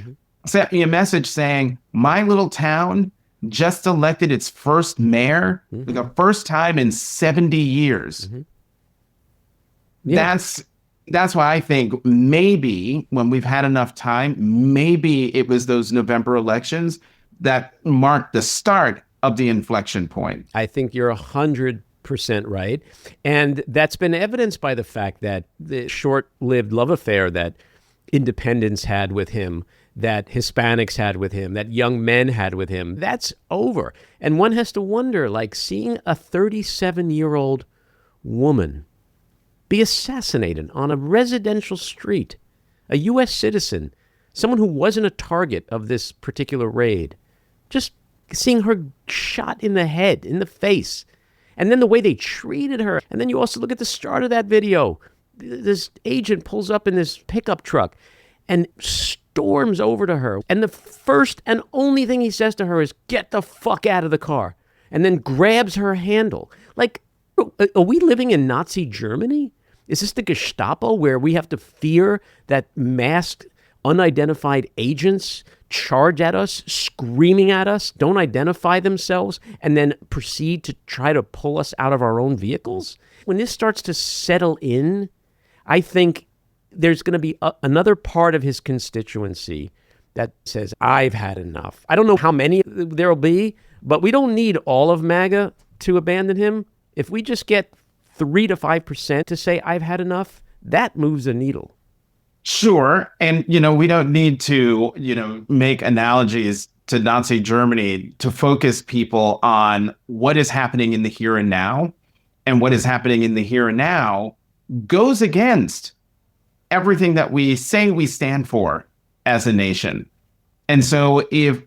sent me a message saying, my little town just elected its first mayor for the first time in 70 years. That's why I think maybe when we've had enough time, maybe it was those November elections that marked the start of the inflection point. I think you're 100% right. And that's been evidenced by the fact that the short-lived love affair that independents had with him, that Hispanics had with him, that young men had with him, that's over. And one has to wonder, like, seeing a 37-year-old woman be assassinated on a residential street, a U.S. citizen, someone who wasn't a target of this particular raid, just seeing her shot in the head, in the face, and then the way they treated her. And then you also look at the start of that video. This agent pulls up in this pickup truck and storms over to her. And the first and only thing he says to her is, get the fuck out of the car, and then grabs her handle. Like, are we living in Nazi Germany? Is this the Gestapo where we have to fear that masked, unidentified agents charge at us, screaming at us, don't identify themselves, and then proceed to try to pull us out of our own vehicles? When this starts to settle in, I think there's going to be another part of his constituency that says, I've had enough. I don't know how many there will be, but we don't need all of MAGA to abandon him. If we just get 3 to 5% to say, I've had enough, that moves the needle. Sure. And, we don't need to, make analogies to Nazi Germany to focus people on what is happening in the here and now. And what is happening in the here and now goes against everything that we say we stand for as a nation. And so if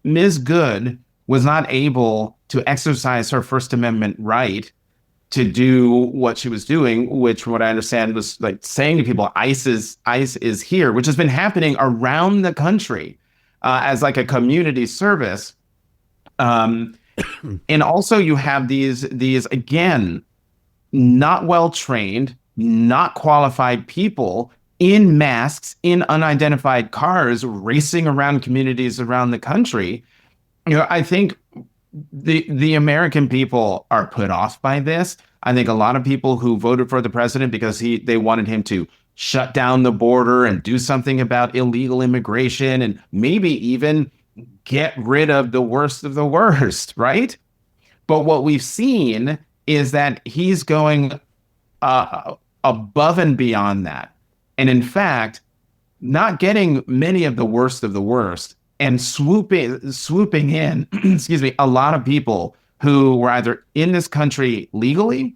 Ms. Good was not able to exercise her First Amendment right to do what she was doing, which from what I understand was like saying to people, ICE is here, which has been happening around the country as like a community service. And also you have these again, not well-trained, not qualified people in masks, in unidentified cars, racing around communities around the country. I think the American people are put off by this. I think a lot of people who voted for the president because they wanted him to shut down the border and do something about illegal immigration and maybe even get rid of the worst, right? But what we've seen is that he's going above and beyond that. And in fact, not getting many of the worst and swooping in, a lot of people who were either in this country legally,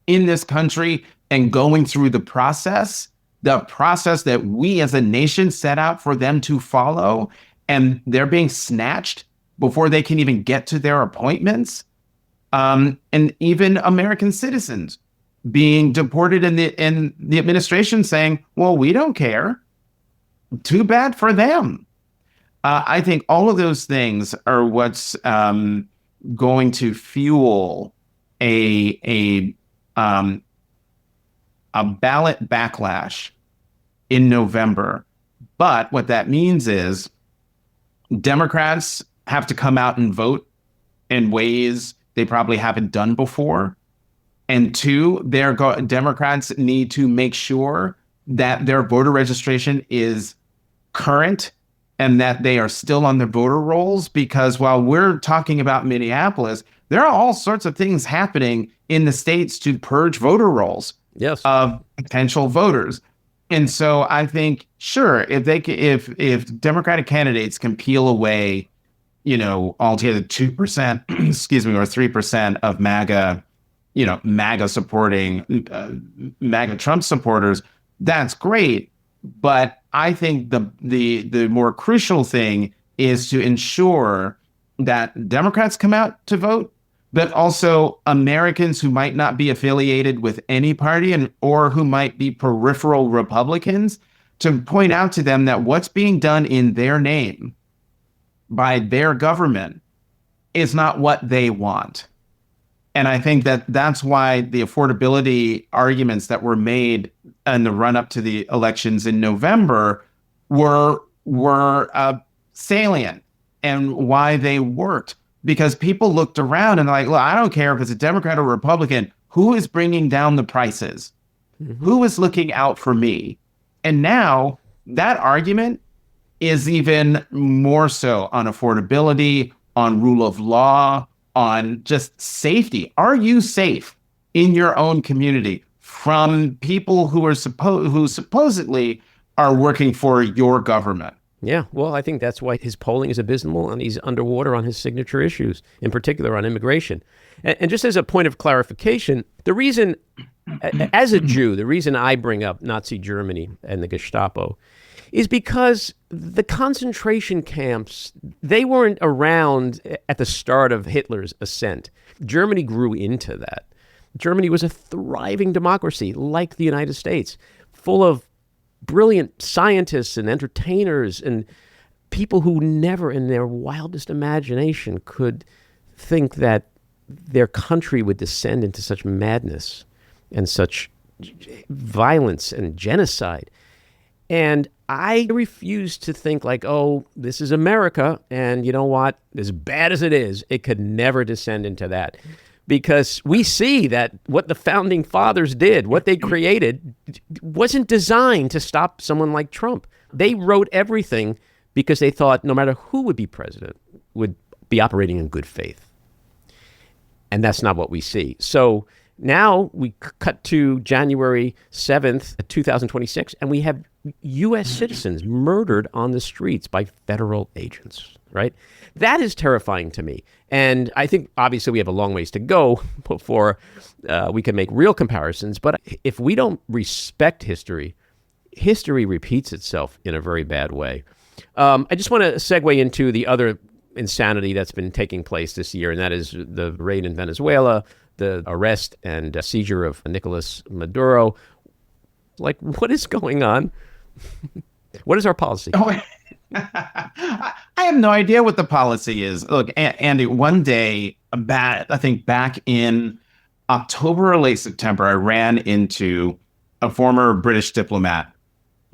in this country, and going through the process that we as a nation set out for them to follow, and they're being snatched before they can even get to their appointments. And even American citizens being deported in the administration saying, well, we don't care. Too bad for them. I think all of those things are what's going to fuel a ballot backlash in November. But what that means is Democrats have to come out and vote in ways they probably haven't done before. And 2, Democrats need to make sure that their voter registration is current and that they are still on the voter rolls, because while we're talking about Minneapolis, there are all sorts of things happening in the states to purge voter rolls yes. of potential voters. And so I think, sure, if Democratic candidates can peel away, altogether 2%, excuse me, or 3% of MAGA supporting MAGA Trump supporters, that's great. But I think the more crucial thing is to ensure that Democrats come out to vote, but also Americans who might not be affiliated with any party or who might be peripheral Republicans, to point out to them that what's being done in their name by their government is not what they want. And I think that that's why the affordability arguments that were made in the run-up to the elections in November were salient, and why they worked. Because people looked around and like, look, I don't care if it's a Democrat or Republican, who is bringing down the prices? Mm-hmm. Who is looking out for me? And now that argument is even more so on affordability, on rule of law, on just safety. Are you safe in your own community from people who supposedly are working for your government? Yeah, well, I think that's why his polling is abysmal and he's underwater on his signature issues, in particular on immigration. And just as a point of clarification, the reason, as a Jew, the reason I bring up Nazi Germany and the Gestapo is because the concentration camps, they weren't around at the start of Hitler's ascent. Germany grew into that. Germany was a thriving democracy like the United States, full of brilliant scientists and entertainers and people who never in their wildest imagination could think that their country would descend into such madness and such violence and genocide. And I refuse to think like, oh, this is America, and you know what? As bad as it is, it could never descend into that. Because we see that what the founding fathers did, what they created, wasn't designed to stop someone like Trump. They wrote everything because they thought no matter who would be president, would be operating in good faith. And that's not what we see. So now we cut to January 7th, 2026, and we have U.S. citizens murdered on the streets by federal agents, right? That is terrifying to me. And I think, obviously, we have a long ways to go before we can make real comparisons. But if we don't respect history, history repeats itself in a very bad way. I just want to segue into the other insanity that's been taking place this year, and that is the raid in Venezuela, the arrest and seizure of Nicolas Maduro. Like, what is going on? What is our policy? I have no idea what the policy is. Look, Andy, one day, I think back in October or late September, I ran into a former British diplomat,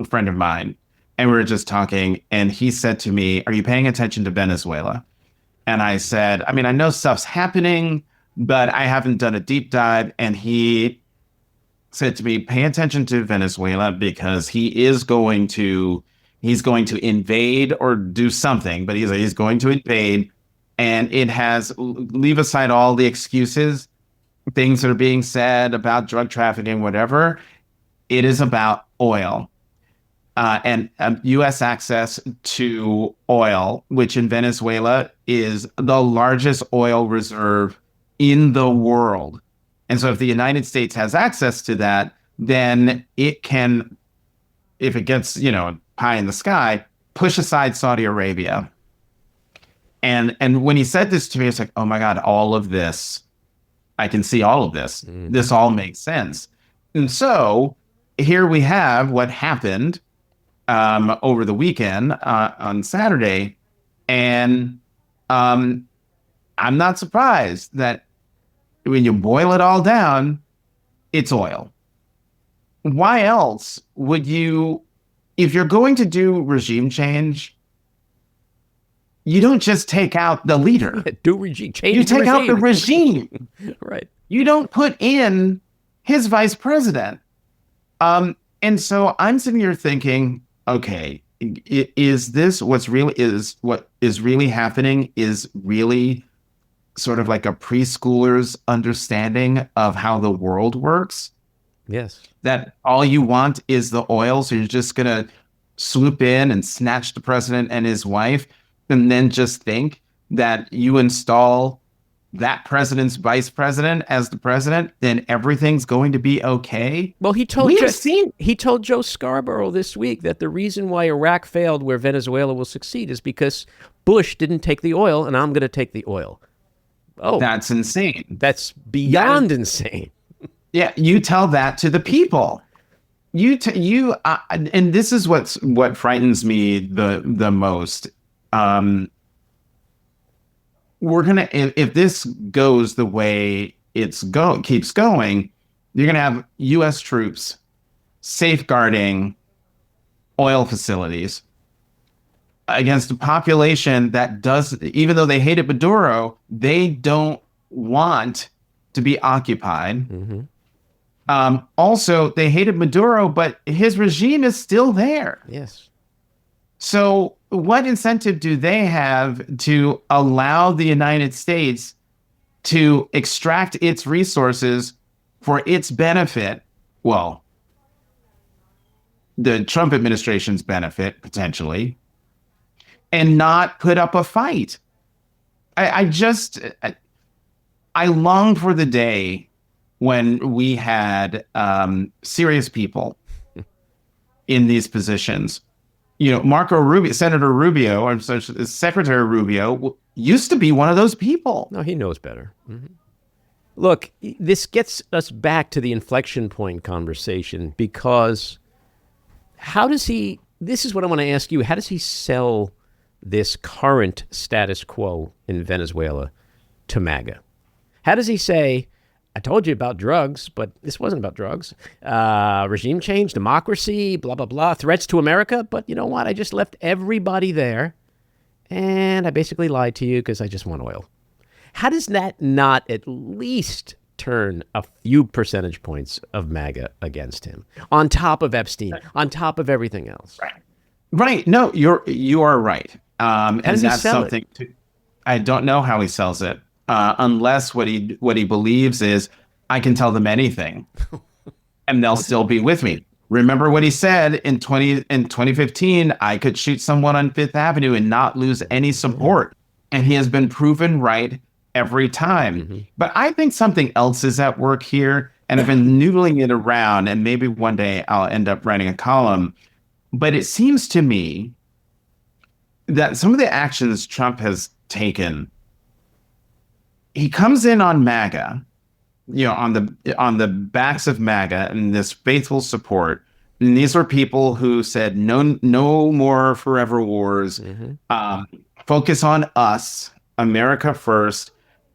a friend of mine, and we were just talking, and he said to me, "Are you paying attention to Venezuela?" And I said, I mean, I know stuff's happening, but I haven't done a deep dive. And he said to me, pay attention to Venezuela because he's going to invade or do something, but he's going to invade. And leave aside all the excuses, things that are being said about drug trafficking, whatever. It is about oil and U.S. access to oil, which in Venezuela is the largest oil reserve in the world. And so if the United States has access to that, then it can, if it gets, pie in the sky, push aside Saudi Arabia. And when he said this to me, it's like, oh my God, all of this, I can see all of this. Mm. This all makes sense. And so here we have what happened over the weekend on Saturday. And I'm not surprised that when you boil it all down, it's oil. Why else would you, if you're going to do regime change, you don't just take out the leader. Do regime change. You take out the regime. Right. You don't put in his vice president. And so I'm sitting here thinking, okay, is this what is really happening is really sort of like a preschooler's understanding of how the world works? Yes. That all you want is the oil, so you're just going to swoop in and snatch the president and his wife, and then just think that you install that president's vice president as the president, then everything's going to be okay. Well, he told We have seen he told Joe Scarborough this week that the reason why Iraq failed where Venezuela will succeed is because Bush didn't take the oil, and I'm going to take the oil. Oh, that's insane. that's beyond insane. Yeah, you tell that to the people. And this is what frightens me the most. We're gonna if this goes the way keeps going, you're gonna have U.S. troops safeguarding oil facilities against a population that does, even though they hated Maduro, they don't want to be occupied. Also, they hated Maduro, but his regime is still there. Yes. So what incentive do they have to allow the United States to extract its resources for its benefit? Well, the Trump administration's benefit, potentially, and not put up a fight. I long for the day when we had serious people in these positions. You know, Senator Rubio, or Secretary Rubio, used to be one of those people. No, he knows better. Look, this gets us back to the inflection point conversation, because this is what I want to ask you. How does he sell this current status quo in Venezuela to MAGA? How does he say, I told you about drugs, but this wasn't about drugs. Regime change, democracy, blah, blah, blah, threats to America. But you know what? I just left everybody there, and I basically lied to you because I just want oil. How does that not at least turn a few percentage points of MAGA against him, on top of Epstein, on top of everything else? Right. No, you are right. And does he that's sell something I don't know how he sells it. Unless what he believes is, I can tell them anything and they'll still be with me. Remember what he said in 2015, I could shoot someone on Fifth Avenue and not lose any support. And he has been proven right every time. But I think something else is at work here, and I've been noodling it around, and maybe one day I'll end up writing a column. But it seems to me that some of the actions Trump has taken, he comes in on MAGA, you know, on the backs of MAGA and this faithful support. And these are people who said no more forever wars. Focus on us, America first,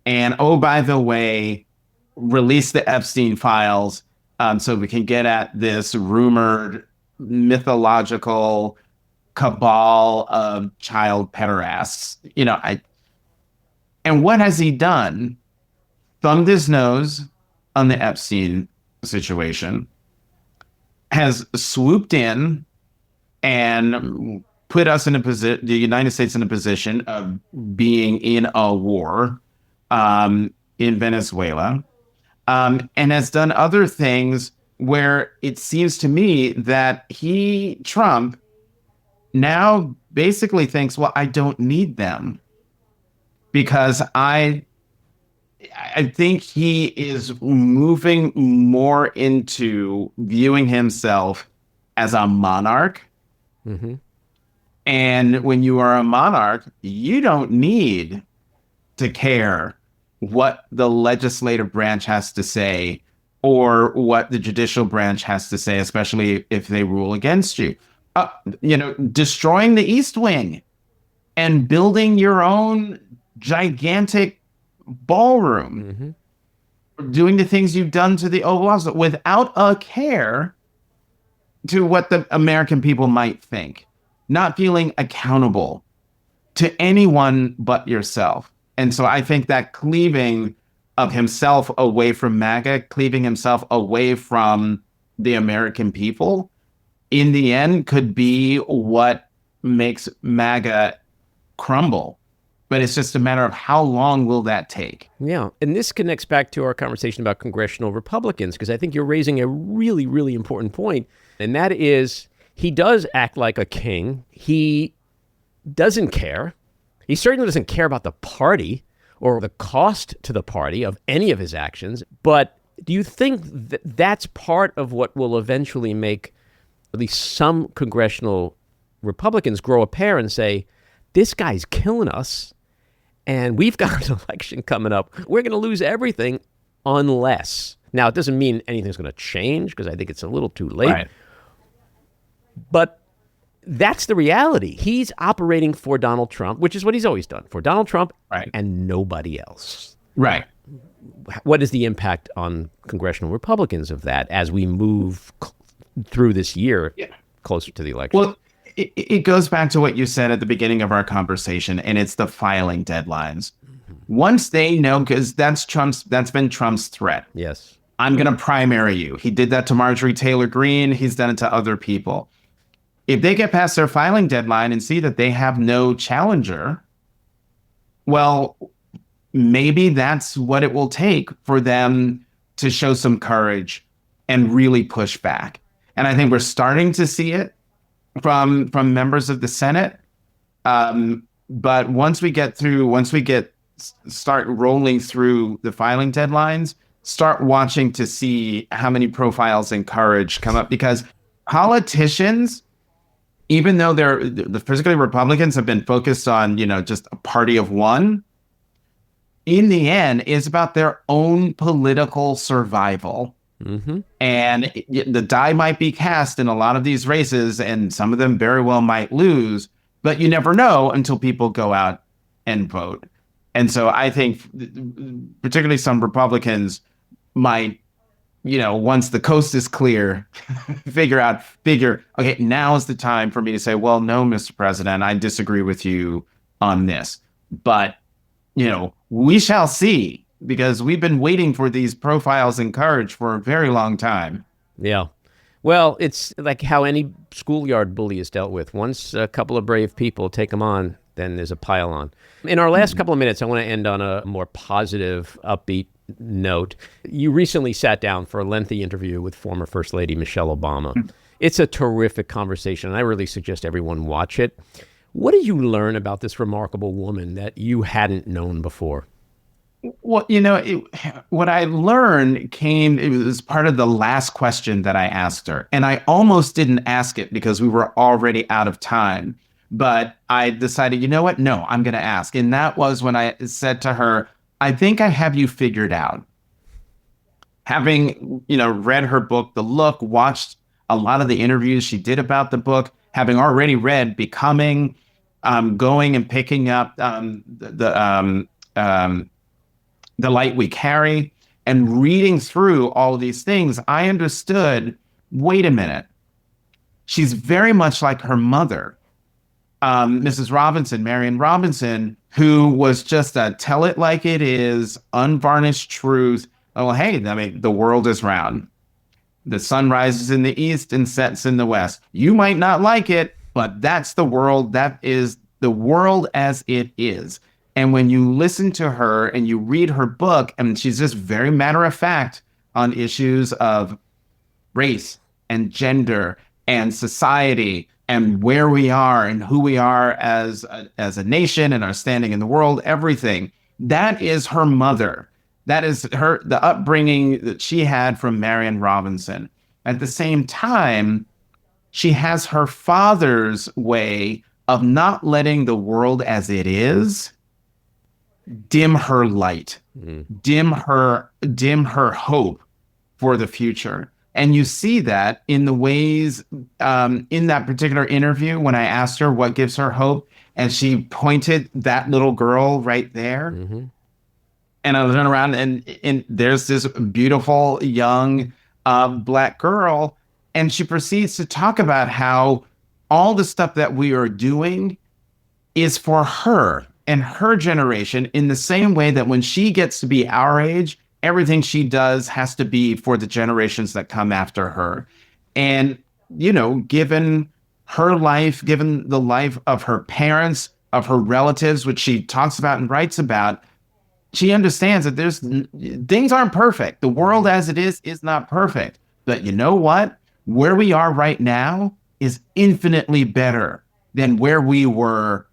and oh, by the way, release the Epstein files so we can get at this rumored mythological cabal of child pederasts. You know, and what has he done? Thumbed his nose on the Epstein situation, has swooped in and put us in the United States in a position of being in a war in Venezuela, and has done other things where it seems to me that Trump, now basically thinks, well, I don't need them, because I think he is moving more into viewing himself as a monarch. And when you are a monarch, you don't need to care what the legislative branch has to say or what the judicial branch has to say, especially if they rule against you. Destroying the East Wing and building your own gigantic ballroom, doing the things you've done to the Oval Office without a care to what the American people might think, not feeling accountable to anyone but yourself. And so I think that cleaving of himself away from MAGA, cleaving himself away from the American people, in the end could be what makes MAGA crumble. but it's just a matter of how long will that take. Yeah. And this connects back to our conversation about congressional Republicans, because I think you're raising a really, really important point. And that is, he does act like a king. He doesn't care. He certainly doesn't care about the party or the cost to the party of any of his actions. But do you think that that's part of what will eventually make at least some congressional Republicans grow a pair and say, this guy's killing us, and we've got an election coming up. We're going to lose everything unless. Now, it doesn't mean anything's going to change, because I think it's a little too late. Right. But that's the reality. He's operating for Donald Trump, which is what he's always done, for Donald Trump and nobody else. Right. What is the impact on congressional Republicans of that as we move through this year closer to the election? Well, it goes back to what you said at the beginning of our conversation, and it's the filing deadlines. Once they know, because that's been Trump's threat. Yes. I'm going to primary you. He did that to Marjorie Taylor Greene. He's done it to other people. If they get past their filing deadline and see that they have no challenger, well, maybe that's what it will take for them to show some courage and really push back. And I think we're starting to see it from members of the Senate. But once we start rolling through the filing deadlines, start watching to see how many profiles and courage come up, because politicians, even though particularly Republicans have been focused on, just a party of one, in the end, is about their own political survival. Mm-hmm. And the die might be cast in a lot of these races, and some of them very well might lose, but you never know until people go out and vote. And so I think particularly some Republicans might, once the coast is clear, figure, okay, now is the time for me to say, well, no, Mr. President, I disagree with you on this. But, we shall see, because we've been waiting for these profiles and courage for a very long time. Yeah. Well, it's like how any schoolyard bully is dealt with. Once a couple of brave people take them on, then there's a pile on. In our last couple of minutes, I want to end on a more positive, upbeat note. You recently sat down for a lengthy interview with former First Lady Michelle Obama. It's a terrific conversation, and I really suggest everyone watch it. What did you learn about this remarkable woman that you hadn't known before? Well, what I learned it was part of the last question that I asked her. And I almost didn't ask it because we were already out of time. But I decided, you know what? No, I'm going to ask. And that was when I said to her, I think I have you figured out. Having, read her book, The Look, watched a lot of the interviews she did about the book, having already read Becoming, going and picking up The Light We Carry, and reading through all of these things, I understood, wait a minute. She's very much like her mother, Mrs. Robinson, Marion Robinson, who was just a tell it like it is, unvarnished truth. Oh, hey, the world is round. The sun rises in the east and sets in the west. You might not like it, but that's the world. That is the world as it is. And when you listen to her and you read her book, and she's just very matter of fact on issues of race and gender and society and where we are and who we are as a nation and our standing in the world, everything. That is her mother. That is the upbringing that she had from Marion Robinson. At the same time, she has her father's way of not letting the world as it is dim her light, dim her hope for the future. And you see that in the ways, in that particular interview, when I asked her what gives her hope, and she pointed that little girl right there. Mm-hmm. And I turned around and there's this beautiful young Black girl. And she proceeds to talk about how all the stuff that we are doing is for her and her generation, in the same way that when she gets to be our age, everything she does has to be for the generations that come after her. And, given her life, given the life of her parents, of her relatives, which she talks about and writes about, she understands that things aren't perfect. The world as it is not perfect. But you know what? Where we are right now is infinitely better than where we were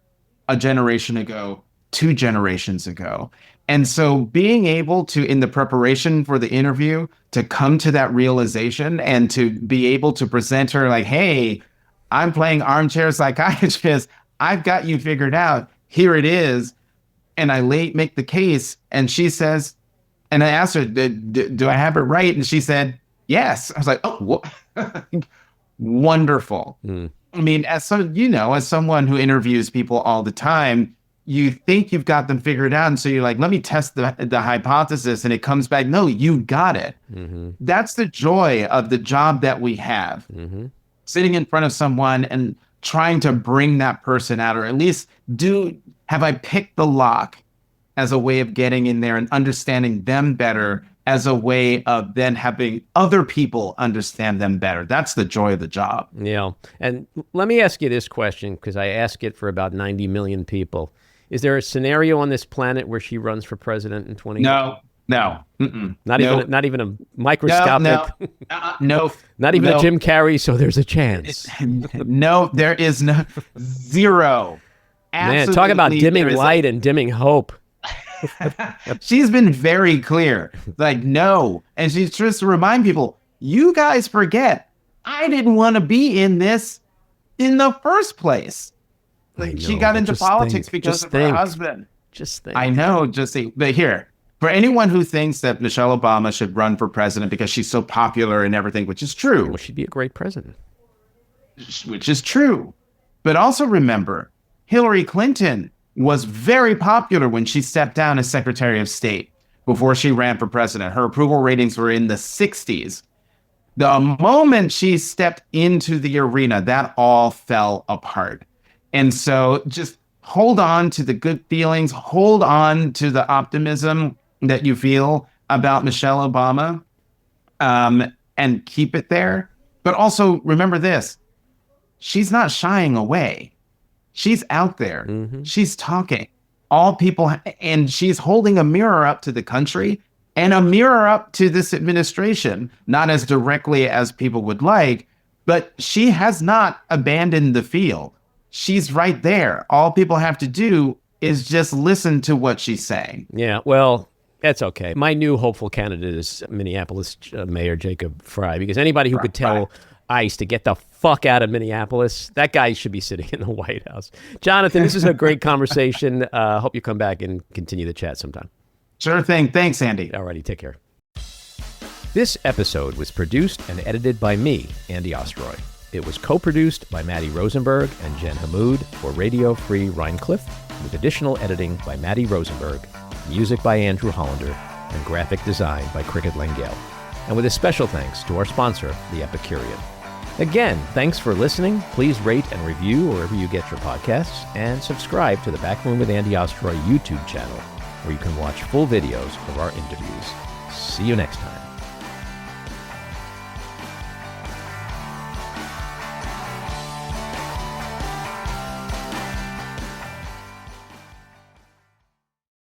a generation ago, 2 generations ago. And so being able to, in the preparation for the interview, to come to that realization and to be able to present her like, hey, I'm playing armchair psychiatrist. I've got you figured out. Here it is. And I make the case. And she says, and I asked her, do I have it right? And she said, yes. I was like, oh, wonderful. I mean, as someone who interviews people all the time, you think you've got them figured out. And so you're like, let me test the hypothesis. And it comes back, no, you got it. That's the joy of the job that we have. Sitting in front of someone and trying to bring that person out, or at least have I picked the lock as a way of getting in there and understanding them better, as a way of then having other people understand them better. That's the joy of the job. Yeah. And let me ask you this question, because I ask it for about 90 million people. Is there a scenario on this planet where she runs for president in 2020? No. Not even a microscopic. No. Not even a Jim Carrey. So there's a chance. No, there is no zero. Man, talk about dimming light and dimming hope. She's been very clear. Like, no. And she's just to remind people, you guys forget, I didn't want to be in this in the first place. Like, she got into politics because of her husband. Just think. I know, but here, for anyone who thinks that Michelle Obama should run for president because she's so popular and everything, which is true. Well, she'd be a great president. Which is true. But also remember, Hillary Clinton was very popular when she stepped down as Secretary of State before she ran for president. Her approval ratings were in the 60s. The moment she stepped into the arena, that all fell apart. And so just hold on to the good feelings, hold on to the optimism that you feel about Michelle Obama, and keep it there. But also remember this, she's not shying away. She's out there. She's talking. All people, and she's holding a mirror up to the country and a mirror up to this administration, not as directly as people would like, but she has not abandoned the field. She's right there. All people have to do is just listen to what she's saying. Yeah, well, that's okay. My new hopeful candidate is Minneapolis Mayor Jacob Frey, because anybody who could tell ICE to get the fuck out of Minneapolis, that guy should be sitting in the White House. Jonathan, this is a great conversation. Hope you come back and continue the chat sometime. Sure thing. Thanks, Andy. All righty, take care. This episode was produced and edited by me, Andy Ostroy. It was co-produced by Maddie Rosenberg and Jen Hammoud for Radio Free Rhinecliff, with additional editing by Maddie Rosenberg, music by Andrew Hollander, and graphic design by Cricket Langell. And with a special thanks to our sponsor, The Epicurean. Again, thanks for listening. Please rate and review wherever you get your podcasts, and subscribe to the Backroom with Andy Ostroy YouTube channel, where you can watch full videos of our interviews. See you next time.